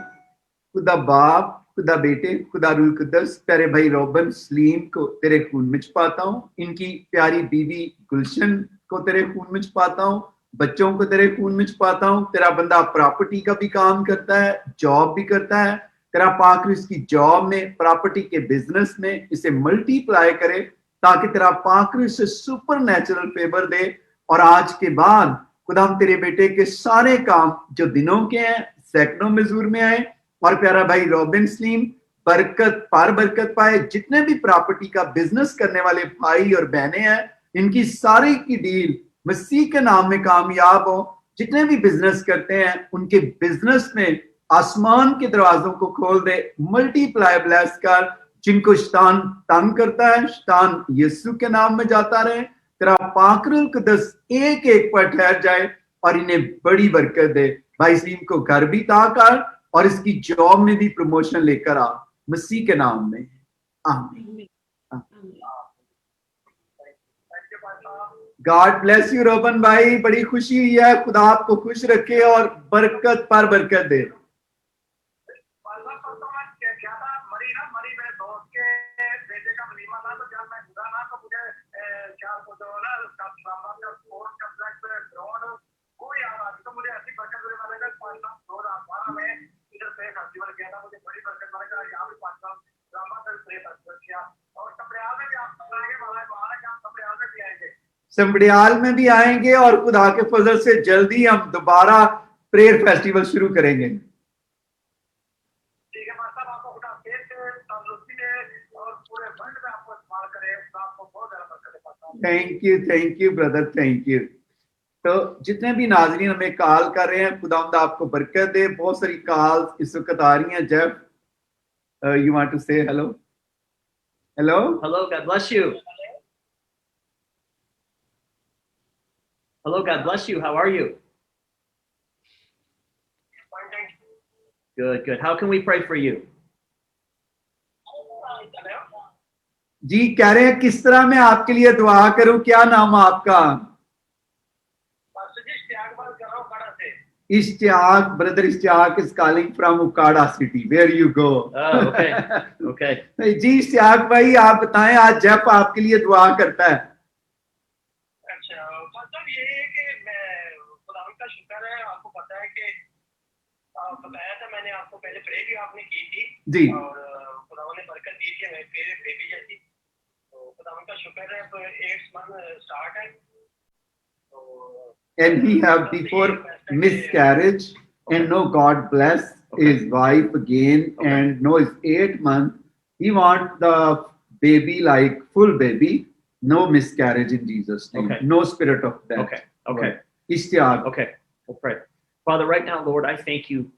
खुदा बाप, खुदा बेटे, खुदा रूह कुद्दस, प्यारे भाई रोबन सलीम को तेरे खून में छुपाता हूँ, इनकी प्यारी बीवी गुलशन को तेरे खून में छुपाता हूँ, बच्चों को तेरे खून में छुपाता हूँ। तेरा बंदा प्रॉपर्टी का भी काम करता है, जॉब भी करता है। तेरा पाक इसकी जॉब में, प्रॉपर्टी के बिजनेस में इसे मल्टीप्लाई करे ताकि तेरा पाक इसे सुपर नेचुरल फेवर दे। और आज के बाद खुदा हम तेरे बेटे के सारे काम जो दिनों के हैं सैकड़ों मजूर में आए। और प्यारा भाई रॉबिन सलीम बरकत पर बरकत पाए। जितने भी प्रॉपर्टी का बिजनेस करने वाले भाई और बहनें हैं, इनकी सारी की डील मसीह के नाम में कामयाब हो। जितने भी बिजनेस करते हैं उनके बिजनेस में आसमान के दरवाजों को खोल दे, मल्टीप्लाई ब्लेस कर। जिनको शैतान तंग करता है, शैतान यीशु के नाम में जाता रहे। तेरा पाकरुल कुद्दस एक एक पर ठहर जाए और इन्हें बड़ी बरकत दे। भाई सलीम को घर भी ता कर और इसकी जॉब में भी प्रमोशन लेकर आ, मसीह के नाम में आमीन। गॉड ब्लेस यू रोबन भाई, बड़ी खुशी हुई है। खुदा आपको खुश रखे और बरकत पर बरकत दे। यहाँ भी 5 साल ड्रामा का प्रे फेस्टिवल किया और कपड़ियाल में भी आप आएंगे महाराज आप कपड़ियाल में भी आएंगे संबड़ियाल में भी आएंगे और खुदा के फजल से जल्दी हम दोबारा प्रेयर फेस्टिवल शुरू करेंगे। ठीक है माता आपको खुदा फेस तंदुरुस्ती दे और पूरे वर्ल्ड में आपको इस्तेमाल करे आपको बहुत ज्यादा बरकत दे। Thank you brother, thank you. तो जितने भी नाजरीन हमें कॉल कर रहे हैं, खुदावंद आपको बरकत दे। बहुत सारी कॉल इस वक्त आ रही हैं। जेफ, यू वांट टू से hello? Hello, Hello, God bless you. Hello, God bless you. How are you? Good, good. How can we pray for you? जी कह रहे हैं किस तरह मैं आपके लिए दुआ करूं? क्या नाम है आपका? Ishtiaq, brother Ishtiaq is calling from Ukada city. Where you go? Oh, okay. Okay. जी इश्तियाक भाई आप बताएं, आज जेफ आपके लिए दुआ करता है। अच्छा मतलब ये है कि मैं खुदावंद का शुक्र है, आपको पता है कि बताया था मैंने आपको, पहले प्रे भी आपने की थी जी। और खुदावंद ने बरकत दी थी हमें, फिर बेबी जैसी, तो खुदावंद का शुक्र है। तो 8 मंथ स्टार्ट है तो And he have before miscarriage and no God bless his wife again and no his 8 month. He want the baby like full baby, no miscarriage in Jesus' name. Okay. No spirit of death. Okay. Okay. Ishtiaq. Okay. We'll pray. Father, right now, Lord, I thank you.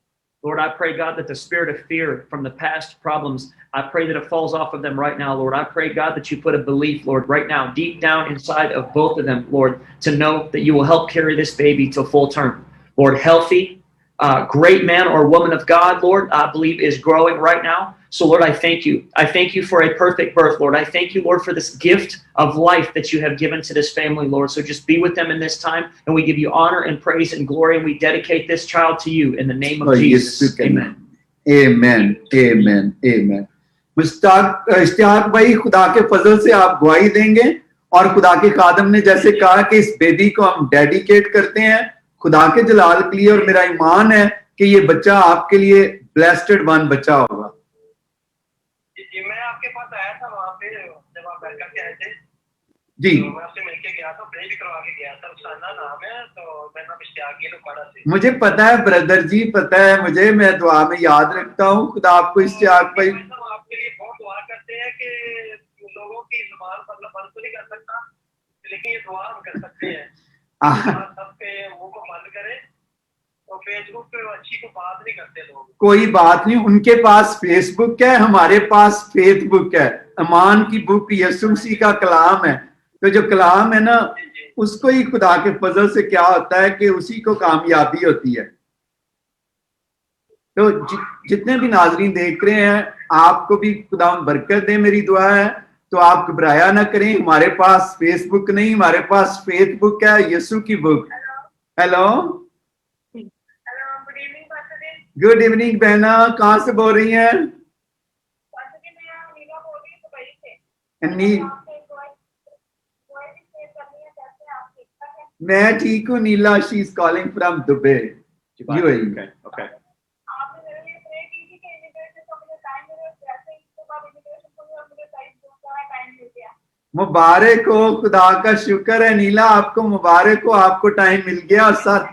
Lord, I pray, God, that the spirit of fear from the past problems, I pray that it falls off of them right now, Lord. I pray, God, that you put a belief, Lord, right now, deep down inside of both of them, Lord, to know that you will help carry this baby to full term. Lord, healthy, great man or woman of God, Lord, I believe is growing right now. So, Lord, I thank you. I thank you for a perfect birth, Lord. I thank you, Lord, for this gift of life that you have given to this family, Lord. So just be with them in this time, and we give you honor and praise and glory, and we dedicate this child to you in the name of Jesus. Amen. Amen. Amen. Amen. Ishtiyaq भाई, खुदा के फजल से आप गवाही देंगे और खुदा के खादम ने जैसे कहा कि इस बेबी को हम डेडिकेट करते हैं खुदा के जलाल के लिए, और मेरा ईमान है कि ये बच्चा आपके लिए ब्लेस्ड वन बच्चा होगा। जी मैं आपके पास आया था वहाँ पे जब आप बैठ करके आए थे जी, तो मैं आपसे मिलके गया था, प्रे भी करवा के गया था। रुखसाना नाम है, तो मेरा नाम इश्तियाक है उकाड़ा से। मुझे पता है ब्रदर जी, पता है मुझे, मैं दुआ में याद रखता हूँ। खुदा आपको इश्तियाक भाई आपके लिए बहुत दुआ करते हैं कि लोगों की जुबान मतलब बंद तो नहीं कर सकता, लेकिन ये दुआ हम कर सकते हैं सबके मुंह को बंद करें। तो फेसबुक पे अच्छी को बात नहीं करते लोग। कोई बात नहीं, उनके पास फेसबुक है, हमारे पास फेसबुक है। अमान की बुक यीशु मसीह का कलाम है, तो जो कलाम है ना उसको ही खुदा के फजल से क्या होता है कि उसी को कामयाबी होती है। तो जितने भी नाजरीन देख रहे हैं, आपको भी खुदा बरकत दे, मेरी दुआ है। तो आप घबराया ना करें, हमारे पास फेसबुक नहीं, हमारे पास फेसबुक है, यीशु की book. Hello, good evening pastor जी। गुड इवनिंग बहना, कहाँ से बोल रही हैं? पास्टर जी मैं नीला बोल रही हूँ दुबई से। मैं ठीक हूँ Neela, she is calling from Dubai, UAE. Okay. Okay. आपने मेरे लिए प्रे की थी कि इमिग्रेशन को मुझे टाइम मिले, जैसे ही इसके बाद इमिग्रेशन को मुझे टाइम मिल गया। मुबारक हो, खुदा का शुक्र है नीला, आपको मुबारक हो, आपको टाइम मिल गया। और साथ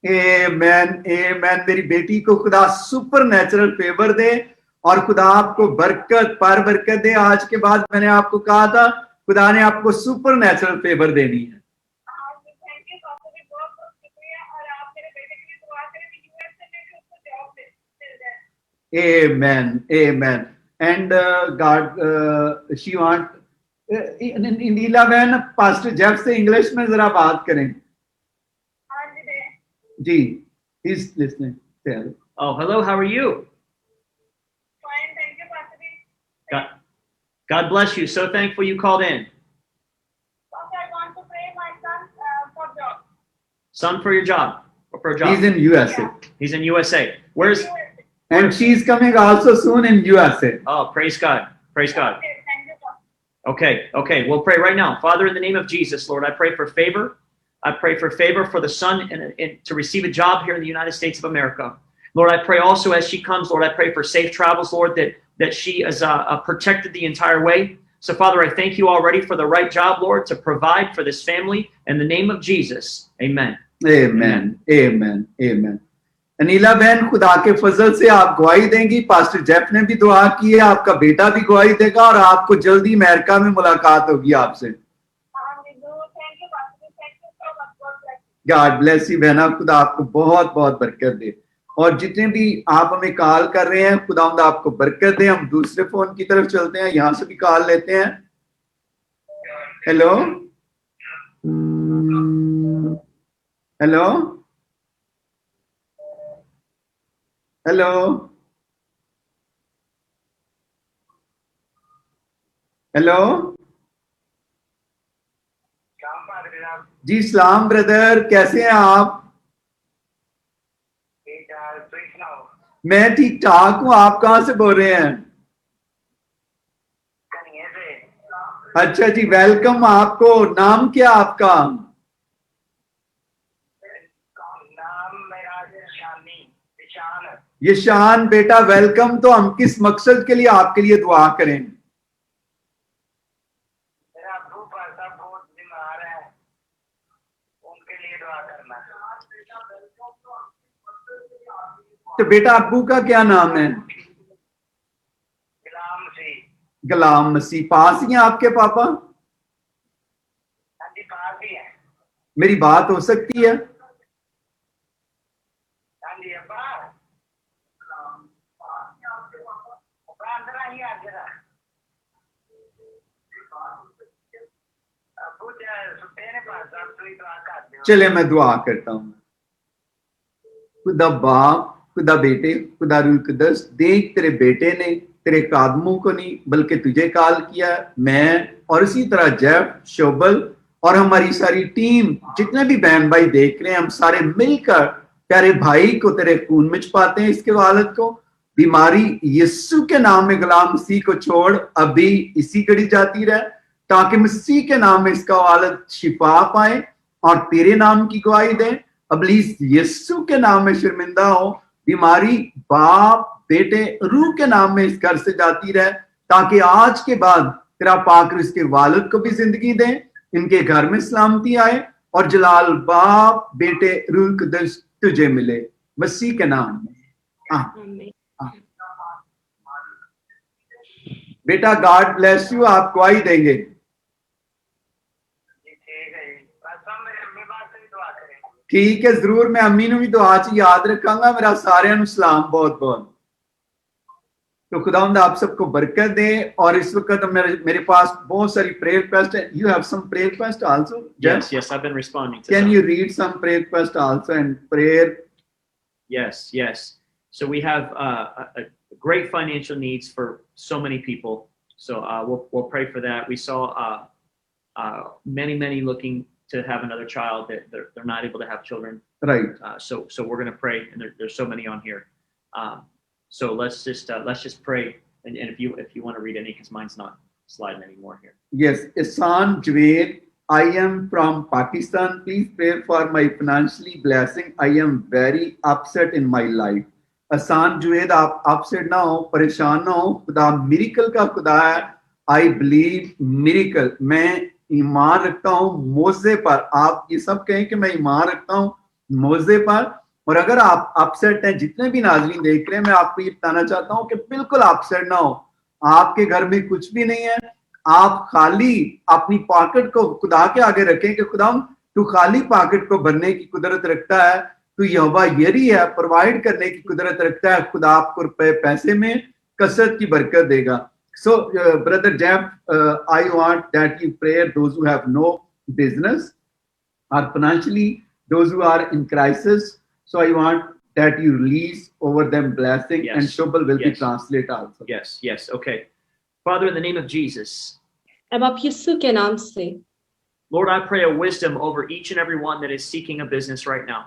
आमेन आमेन। मेरी बेटी को खुदा सुपर नेचुरल फेवर दे और खुदा आपको बरकत पर बरकत दे। आज के बाद मैंने आपको कहा था खुदा ने आपको सुपर नेचुरल फेवर देनी है। Amen, amen. And God, she want नीला बहन पास्टर जेफ से इंग्लिश में जरा बात करें। जी, he's listening. Tell. Oh, hello. How are you? Fine, thank you, Pastor ji. God bless you. So thankful you called in. Pastor, I want to pray my son for job. Son for your job or for a job? He's in USA. He's in USA. Where's? And she's coming also soon in USA. Oh, praise God. Praise God. Okay, thank you, Pastor. Okay. Okay. We'll pray right now. Father, in the name of Jesus, Lord, I pray for favor. I pray for favor for the son and to receive a job here in the United States of America. Lord, I pray also as she comes, Lord, I pray for safe travels, Lord, that she is protected the entire way. So, Father, I thank you already for the right job, Lord, to provide for this family. In the name of Jesus, amen. Amen. Amen. Amen. Anila बहन, खुदा के फजल से आप गवाही देंगी। Pastor Jeff ने भी दुआ की है, आपका बेटा भी गवाही देगा और आपको जल्दी अमेरिका में मुलाकात होगी आपसे। Thank you pastor, thank you so much. God bless you बहना, खुदा आपको बहुत बहुत बरकत दे। और जितने भी आप हमें कॉल कर रहे हैं, खुदा आपको बरकत दे। हम दूसरे फोन की तरफ चलते हैं, यहां से भी कॉल लेते हैं। हेलो हेलो हेलो हेलो जी, सलाम ब्रदर, कैसे हैं आप? मैं ठीक ठाक हूँ। आप कहाँ से बोल रहे हैं? अच्छा जी, वेलकम आपको। नाम क्या आपका? नाम मेरा यशान बेटा, वेलकम। तो हम किस मकसद के लिए आपके लिए दुआ करें? मेरा अब्बू पासा बहुत बीमार है, उनके लिए दुआ करना। तो बेटा, अब्बू का क्या नाम है? गुलाम मसीह। पास ही हैं आपके पापा? हाँ जी, पास ही है। मेरी बात हो सकती है? हाँ जी, अब्बा अंदर आइए, आज जरा। अब्बू सुते ने पास, आप तो दुआ कर दो। चले, मैं दुआ करता हूँ। खुदा बाप, खुदा बेटे, खुदा रूह कुद्दस, देख तेरे बेटे ने तेरे कदमों को नहीं बल्कि तुझे कॉल किया। मैं और इसी तरह जैफ, शोबल और हमारी सारी टीम, जितने भी बहन भाई देख रहे हैं, हम सारे मिलकर प्यारे भाई को तेरे खून में छुपाते हैं। इसके वालिद को बीमारी यीशु के नाम में गुलाम मसीह को छोड़ अभी इसी घड़ी जाती रहे, ताकि मसीह के नाम में इसका वालिद शिफा पाए और तेरे नाम की गवाही दे। अबलीस यीशु के नाम में शर्मिंदा हो। बीमारी बाप, बेटे, रूह के नाम में इस घर से जाती रहे, ताकि आज के बाद तेरा पाक इसके वालिद को भी जिंदगी दे, इनके घर में सलामती आए और जलाल बाप, बेटे, रूह कुद्दस तुझे मिले, मसीह के नाम में। बेटा, गॉड ब्लेस यू। आप गवाही देंगे? ठीक है, जरूर। मैं अम्मी ने भी दुआ च याद रखांगा। मेरा सारे सलाम बहुत बहुत। तो खुदावंद आप सबको बरकत दे। और इस वक्त मेरे पास बहुत सारी प्रेयर रिक्वेस्ट है। You have some prayer request also? Yes, I've been responding to Can some. you read some prayer request also and prayer? Yes. So we have a great financial needs for so many people. So we'll pray for that. We saw many looking to have another child that they're not able to have children. Right. So we're going to pray, and there's so many on here. So let's just pray, and if you want to read any, because mine's not sliding anymore here. Yes, Ihsan Javed, I am from Pakistan. Please pray for my financially blessing. I am very upset in my life. Ihsan Javed, आप upset ना हो, परेशान ना हो। खुदा miracle का खुदा है। I believe miracle. मैं ईमान रखता हूँ मौजे पर। आप ये सब कहें कि मैं ईमान रखता हूँ मौजे पर। और अगर आप अपसेट हैं, जितने भी नाज़रीन देख रहे हैं, मैं आपको ये बताना चाहता हूँ कि बिल्कुल अपसेट ना हो। आपके घर में कुछ भी नहीं है। आप खाली अपनी पॉकेट को खुदा के आगे रखें कि खुदा, तू खाली पॉकेट को भरने की कुदरत रखता है, तू यहोवा यरी है, प्रोवाइड करने की कुदरत रखता है। खुदा आपको रुपए पैसे में कसरत की बरकत देगा। So brother Jeff, I want that you pray those who have no business or financially, those who are in crisis. So I want that you release over them blessing. Yes. And Shobal will be Yes. translate also. Yes. Okay. Father, in the name of Jesus, अब आप यीशु के नाम से, Lord, I pray a wisdom over each and every one that is seeking a business right now.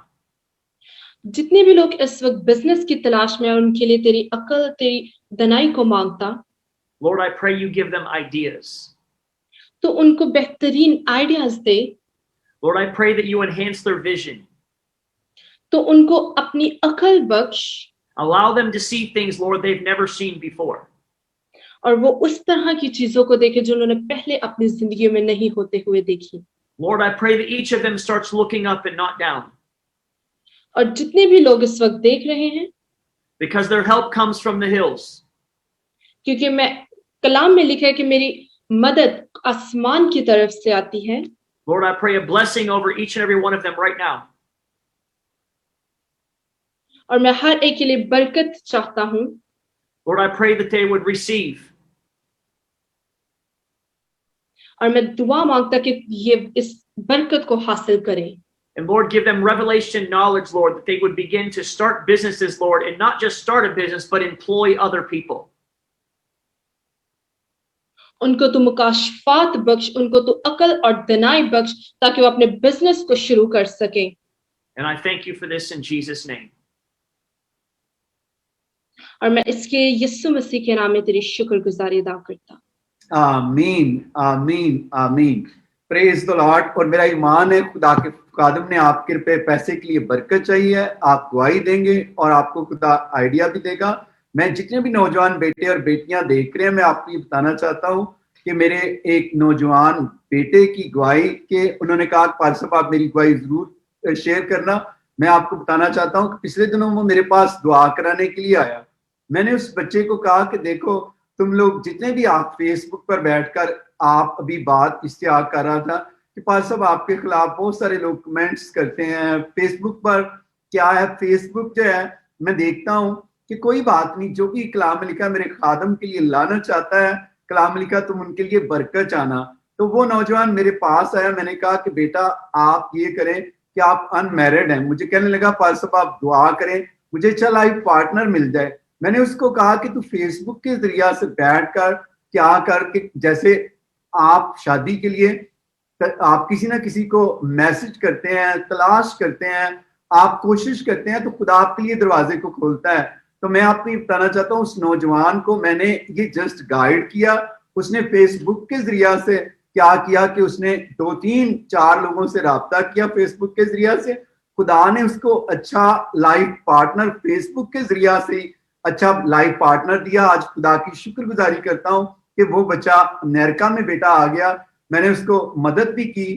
जितने भी लोग इस वक्त बिजनेस की तलाश में हैं, उनके लिए तेरी अकल, तेरी दनाई को मांगता। Lord, I pray you give them ideas. तो उनको बेहतरीन ideas they. Lord, I pray that you enhance their vision. तो उनको अपनी अकल बख्श Allow them to see things, Lord, they've never seen before. और वो उस तरह की चीजों को देखे जो उन्होंने पहले अपनी जिंदगी में नहीं होते हुए देखी। Lord, I pray that each of them starts looking up and not down, और जितने भी लोग इस वक्त देख रहे हैं, because their help comes from the hills. क्योंकि मैं कलाम में लिखा है कि मेरी मदद आसमान की तरफ से आती है। Lord, I pray a blessing over each and every one of them right now. और मैं हर एक के लिए बरकत चाहता हूँ। Lord, I pray that they would receive. और मैं दुआ मांगता कि ये इस बरकत को हासिल करें। And Lord, give them revelation knowledge, Lord, that they would begin to start businesses, Lord, and not just start a business, but employ other people. उनको तू मुकाशफात बख्श, उनको तू अकल और दनाई बख्श, ताकि वो अपने बिजनेस को शुरू कर सके। And I thank you for this in Jesus' name. और मैं इसके यीशु मसीह के नाम में तेरी शुक्रगुजारी अदा करता। आमीन आमीन आमीन। Praise the Lord. और मेरा ईमान है खुदा के खादिम ने आपके रुपए पैसे के लिए बरकत चाहिए, आप गवाही देंगे और आपको खुदा आइडिया भी देगा। मैं जितने भी नौजवान बेटे और बेटियां देख रहे हैं, मैं आपको ये बताना चाहता हूँ कि मेरे एक नौजवान बेटे की गवाही के उन्होंने कहा पाल साहब आप मेरी गवाही जरूर शेयर करना। मैं आपको बताना चाहता हूँ कि पिछले दिनों वो मेरे पास दुआ कराने के लिए आया। मैंने उस बच्चे को कहा कि देखो तुम लोग जितने भी आप फेसबुक पर बैठकर आप अभी बात इश्तिहार कर रहा था कि पाल साहब आपके खिलाफ बहुत सारे लोग कमेंट्स करते हैं फेसबुक पर। क्या है फेसबुक जो है, मैं देखता हूँ कि कोई बात नहीं, जो भी कलाम लिखा मेरे खादम के लिए लाना चाहता है, कलाम लिखा तुम उनके लिए बरकत चाहना। तो वो नौजवान मेरे पास आया, मैंने कहा कि बेटा आप ये करें कि आप अनमैरिड हैं। मुझे कहने लगा पाल साहब आप दुआ करें मुझे अच्छा लाइफ पार्टनर मिल जाए। मैंने उसको कहा कि तू फेसबुक के जरिया से बैठकर क्या कर कि जैसे आप शादी के लिए आप किसी ना किसी को मैसेज करते हैं, तलाश करते हैं, आप कोशिश करते हैं, तो खुदा आपके लिए दरवाजे को खोलता है। तो मैं आपको ये बताना चाहता हूँ उस नौजवान को मैंने ये जस्ट गाइड किया। उसने फेसबुक के जरिया से क्या किया कि उसने 2-3-4 लोगों से राब्ता किया फेसबुक के जरिया से। खुदा ने उसको अच्छा लाइफ पार्टनर फेसबुक के जरिया से अच्छा लाइफ पार्टनर दिया। आज खुदा की शुक्रगुजारी करता हूँ कि वो बच्चा अमेरिका में बेटा आ गया, मैंने उसको मदद भी की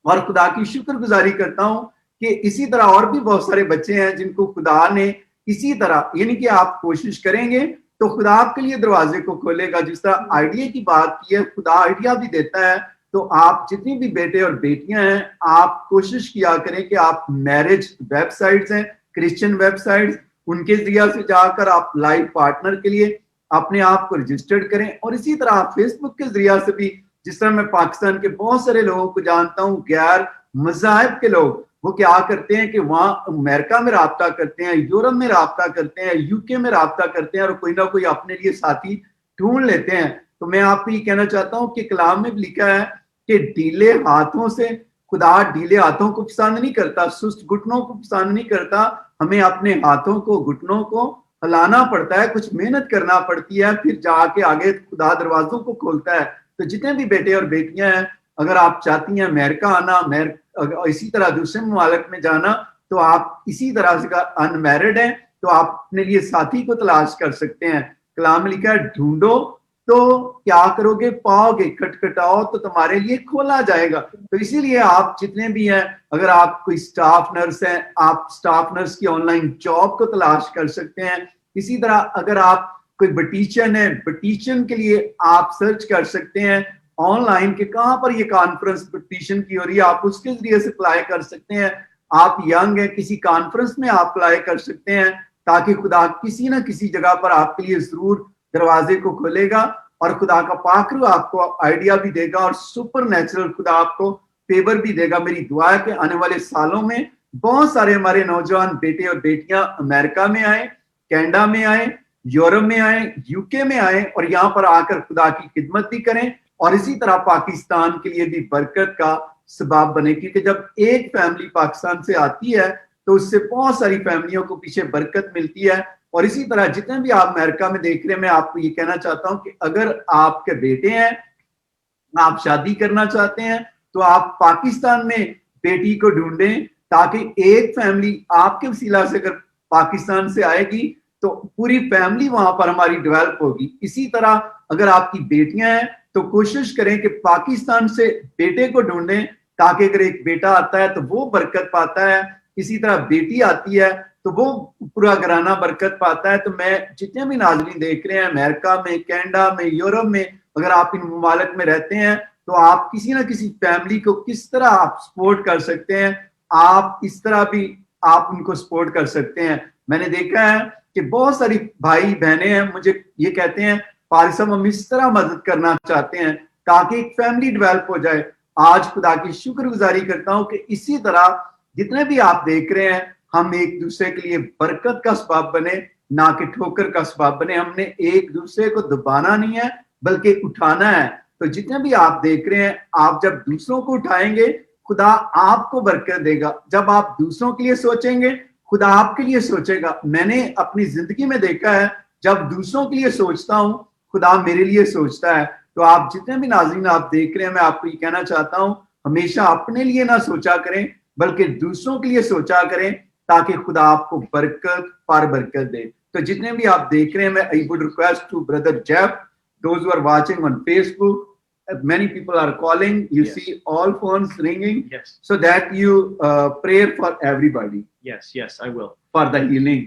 और खुदा की शुक्रगुजारी करता हूँ कि इसी तरह और भी बहुत सारे बच्चे हैं जिनको खुदा ने इसी तरह, यानी कि आप कोशिश करेंगे तो खुदा आपके लिए दरवाजे को खोलेगा। जिस तरह आइडिया की बात की है, खुदा आइडिया भी देता है। तो आप जितनी भी बेटे और बेटियां हैं, आप कोशिश किया करें कि आप मैरिज वेबसाइट्स हैं, क्रिश्चियन वेबसाइट्स, उनके जरिया से जाकर आप लाइफ पार्टनर के लिए अपने आप को रजिस्टर्ड करें। और इसी तरह आप फेसबुक के जरिया से भी, जिस तरह मैं पाकिस्तान के बहुत सारे लोगों को जानता हूँ, गैर मज़ाहिब के लोग, वो क्या करते हैं कि वहां अमेरिका में राब्ता करते हैं, यूरोप में राब्ता करते हैं, यूके में राब्ता करते हैं और कोई ना कोई अपने लिए साथी ढूंढ लेते हैं। तो मैं आपको ये कहना चाहता हूँ कि कलाम में भी लिखा है कि ढीले हाथों से, खुदा ढीले हाथों को पसंद नहीं करता, सुस्त घुटनों को पसंद नहीं करता। हमें अपने हाथों को, घुटनों को हिलाना पड़ता है, कुछ मेहनत करना पड़ती है, फिर जाके आगे खुदा दरवाजों को खोलता है। तो जितने भी बेटे और बेटियां हैं, अगर आप चाहती हैं अमेरिका आना, इसी तरह दूसरे ममालिक में जाना, तो आप इसी तरह से अनमैरिड हैं तो आप अपने लिए साथी को तलाश कर सकते हैं। कलाम लिखा है ढूंढो तो क्या करोगे, पाओगे, खटखटाओ तो तुम्हारे लिए खोला जाएगा। तो इसीलिए आप जितने भी हैं, अगर आप कोई स्टाफ नर्स हैं, आप स्टाफ नर्स की ऑनलाइन जॉब को तलाश कर सकते हैं। इसी तरह अगर आप कोई बटीशन है, बटीशन के लिए आप सर्च कर सकते हैं ऑनलाइन के कहाँ पर ये कॉन्फ्रेंस बटीशन की हो रही है, आप उसके जरिए से अप्लाई कर सकते हैं। आप यंग हैं, किसी कॉन्फ्रेंस में आप अप्लाई कर सकते हैं, ताकि खुदा किसी ना किसी जगह पर आपके लिए जरूर दरवाजे को खोलेगा और खुदा का पाकरू आपको आइडिया भी देगा और सुपर नेचुरल खुदा आपको फेवर भी देगा। मेरी दुआ है कि आने वाले सालों में बहुत सारे हमारे नौजवान बेटे और बेटियां अमेरिका में आए, कनाडा में आए, यूरोप में आए, यूके में आए और यहाँ पर आकर खुदा की खिदमत भी करें और इसी तरह पाकिस्तान के लिए भी बरकत का सबब बने। क्योंकि जब एक फैमिली पाकिस्तान से आती है तो उससे बहुत सारी फैमिलियों को पीछे बरकत मिलती है। और इसी तरह जितने भी आप अमेरिका में देख रहे हैं, मैं आपको ये कहना चाहता हूं कि अगर आपके बेटे हैं, आप शादी करना चाहते हैं, तो आप पाकिस्तान में बेटी को ढूंढें, ताकि एक फैमिली आपके वसीला से अगर पाकिस्तान से आएगी तो पूरी फैमिली वहां पर हमारी डेवलप होगी। इसी तरह अगर आपकी बेटियां हैं तो कोशिश करें कि पाकिस्तान से बेटे को ढूंढें, ताकि अगर एक बेटा आता है तो वो बरकत पाता है, इसी तरह बेटी आती है तो वो पूरा घराना बरकत पाता है। तो मैं जितने भी नाज़रीन देख रहे हैं अमेरिका में, कनाडा में, यूरोप में, अगर आप इन ममालिक में रहते हैं तो आप किसी ना किसी फैमिली को किस तरह आप सपोर्ट कर सकते हैं, आप इस तरह भी आप उनको सपोर्ट कर सकते हैं। मैंने देखा है कि बहुत सारी भाई बहनें हैं मुझे ये कहते हैं फारिस साहब हम इस तरह मदद करना चाहते हैं ताकि एक फैमिली डेवलप हो जाए। आज खुदा की शुक्रगुजारी करता हूं कि इसी तरह जितने भी आप देख रहे हैं हम एक दूसरे के लिए बरकत का सबब बने, ना कि ठोकर का सबब बने। हमने एक दूसरे को दबाना नहीं है बल्कि उठाना है। तो जितने भी आप देख रहे हैं, आप जब दूसरों को उठाएंगे खुदा आपको बरकत देगा। जब आप दूसरों के लिए सोचेंगे खुदा आपके लिए सोचेगा। मैंने अपनी जिंदगी में देखा है जब दूसरों के लिए सोचता हूं खुदा मेरे लिए सोचता है। तो आप जितने भी नाज़रीन आप देख रहे हैं, मैं आपको ये कहना चाहता हूं हमेशा अपने लिए ना सोचा करें बल्कि दूसरों के लिए सोचा करें, ताकि खुदा आपको बरकत पर बरकत दे। तो जितने भी आप देख रहे हैं, मैं I would request to brother Jeff, those who are watching on Facebook, many people are calling, you Yes. see all phones ringing, Yes. so that you pray for everybody Yes, I will. for the healing.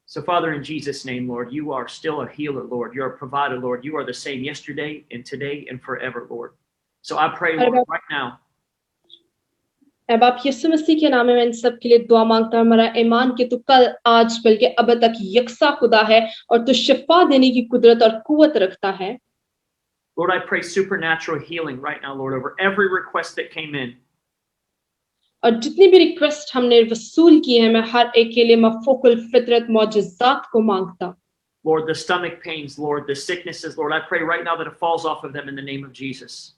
So, Father, in Jesus' name, Lord, you are still a healer, Lord. You're a provider, Lord. You are the same yesterday and today and forever, Lord. So I pray, Lord, right now. अब आप यीशु मसीह के नाम में मैं इन सब के लिए दुआ मांगता हूँ। हमारा ईमान कि तू कल, आज, बल्कि अब तक यकसा खुदा है और तू शिफा देने की कुदरत और कुव्वत रखता है। Lord, I pray supernatural healing right now, Lord, over every request that came in. और जितनी भी रिक्वेस्ट हमने वसूल की है, मैं हर एक के लिए मफूकुल फितरत मौजज़ात को मांगता। Lord, the stomach pains, Lord, the sicknesses, Lord, I pray right now that it falls off of them in the name of Jesus.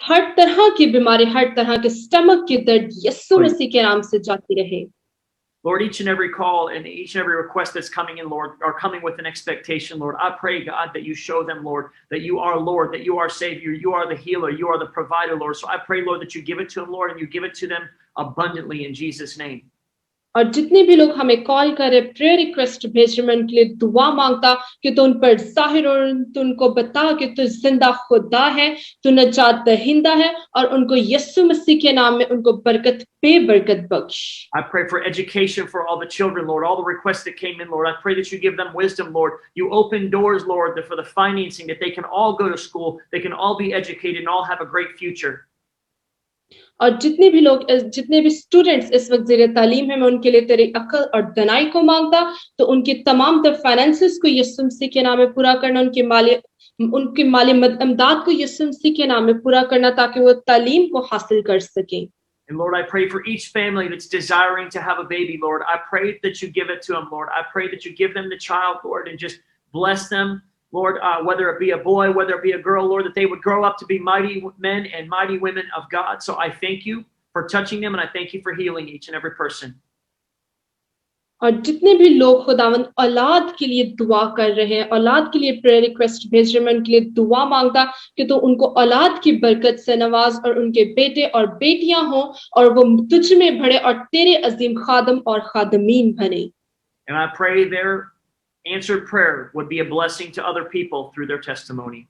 हर तरह की बीमारी, हर तरह के स्टमक की दर्द यीशु मसीह के नाम से जाती रहे। Lord, each and every call and each and every request that's coming in, Lord, are coming with an expectation, Lord. I pray, God, that you show them, Lord, that you are Lord, that you are Savior, you are the healer, you are the provider, Lord. So I pray, Lord, that you give it to them, Lord, and you give it to them abundantly in Jesus' name. और जितने भी लोग हमें call करे, prayer request भेज रहे, मैं उनके लिए दुआ मांगता कि तू उन पर जाहिर और तू उनको बता कि तू जिंदा खुदा है, तू नजात दहिंदा है और उनको यीशु मसीह के नाम में उनको बरकत पे बरकत बख्श। I pray for education for all the children, Lord, all the requests that came in, Lord. I pray that you give them wisdom, Lord. You open doors, Lord, for the financing, that they can all go to school, they can all be educated and all have a great future. और जितने भी लोग, जितने भी students इस वक्त ज़ेरे तालीम है, मैं उनके लिए तेरी अक्ल और दनाई को मांगता, तो उनकी तमाम तर फाइनेंसेस को यीशु मसीह के नाम में पूरा करना, उनकी माली इमदाद को यीशु मसीह के नाम में पूरा करना, ताकि वो तालीम को हासिल कर सकें। And Lord, I pray for each family that's desiring to have a baby, Lord. I pray that you give it to them, Lord. I pray that you give them the child, Lord, and just bless them, Lord, whether it be a boy, whether it be a girl, Lord, that they would grow up to be mighty men and mighty women of God. So I thank you for touching them, and I thank you for healing each and every person. और जितने भी लोग खुदावंद औलाद के लिए दुआ कर रहे हैं, औलाद के लिए प्रेयर रिक्वेस्ट भेज रहे हैं, मैं उनके लिए दुआ मांगता कि तो उनको औलाद की बरकत से नवाज और उनके बेटे और बेटियां हों और वो तुझ में बढ़े और तेरे अजीम खादम और खादमीन बने। And I pray their answered prayer would be a blessing to other people through their testimony.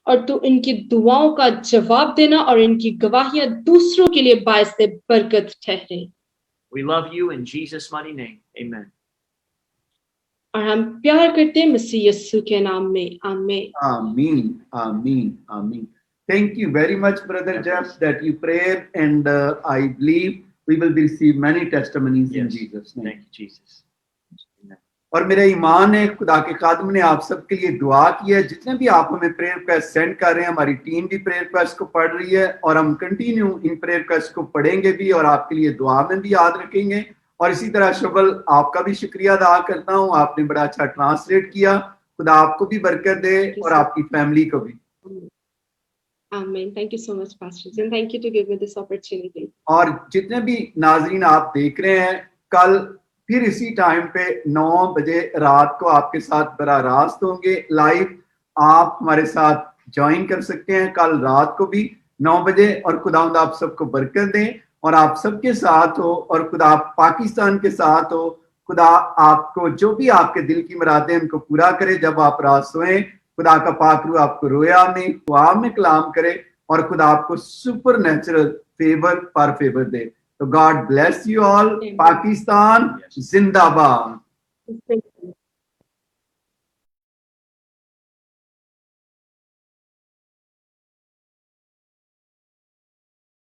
और तू इनकी दुआओं का जवाब देना और इनकी गवाहियां दूसरों के लिए बायस बरकत ठहरे। We love you in Jesus' mighty name. Amen. और हम प्यार करते हैं मसीह यीशु के नाम में। आमीन। Ameen, ameen, ameen. Thank you very much, Brother Jeff, that you prayed, and I believe we will receive many testimonies in Yes. Jesus' name. Thank you, Jesus. और मेरा ईमान है खुदा के खादम ने आप सबके लिए दुआ की है। जितने भी आप हमें प्रेयर रिक्वेस्ट सेंड कर रहे हैं, हमारी टीम भी प्रेयर रिक्वेस्ट को पढ़ रही है और हम कंटिन्यू इन प्रेयर रिक्वेस्ट को पढ़ेंगे भी और आपके लिए दुआ में भी याद रखेंगे। और इसी तरह शबल, आपका भी शुक्रिया अदा करता हूँ, आपने बड़ा अच्छा ट्रांसलेट किया। खुदा आपको भी बरकत दे और आपकी फैमिली को भी। Amen. Thank you so much, Pastor Jim. Thank you to give me this opportunity. और जितने भी नाजरीन आप देख रहे हैं, कल फिर इसी टाइम पे 9 बजे रात को आपके साथ बराह रास्त होंगे लाइव। आप हमारे साथ ज्वाइन कर सकते हैं कल रात को भी 9 बजे, और खुदावंद आप सबको बरकत दें और आप सबके साथ हो, और खुदा पाकिस्तान के साथ हो। खुदा आपको जो भी आपके दिल की मुरादें उनको पूरा करे। जब आप रात सोएं, खुदा का पाक रूह आपको रोया में ख्वाब में कलाम करे, और खुदा आपको सुपर नेचुरल फेवर पर फेवर दे। तो God bless you all. Amen. Pakistan जिंदाबाद।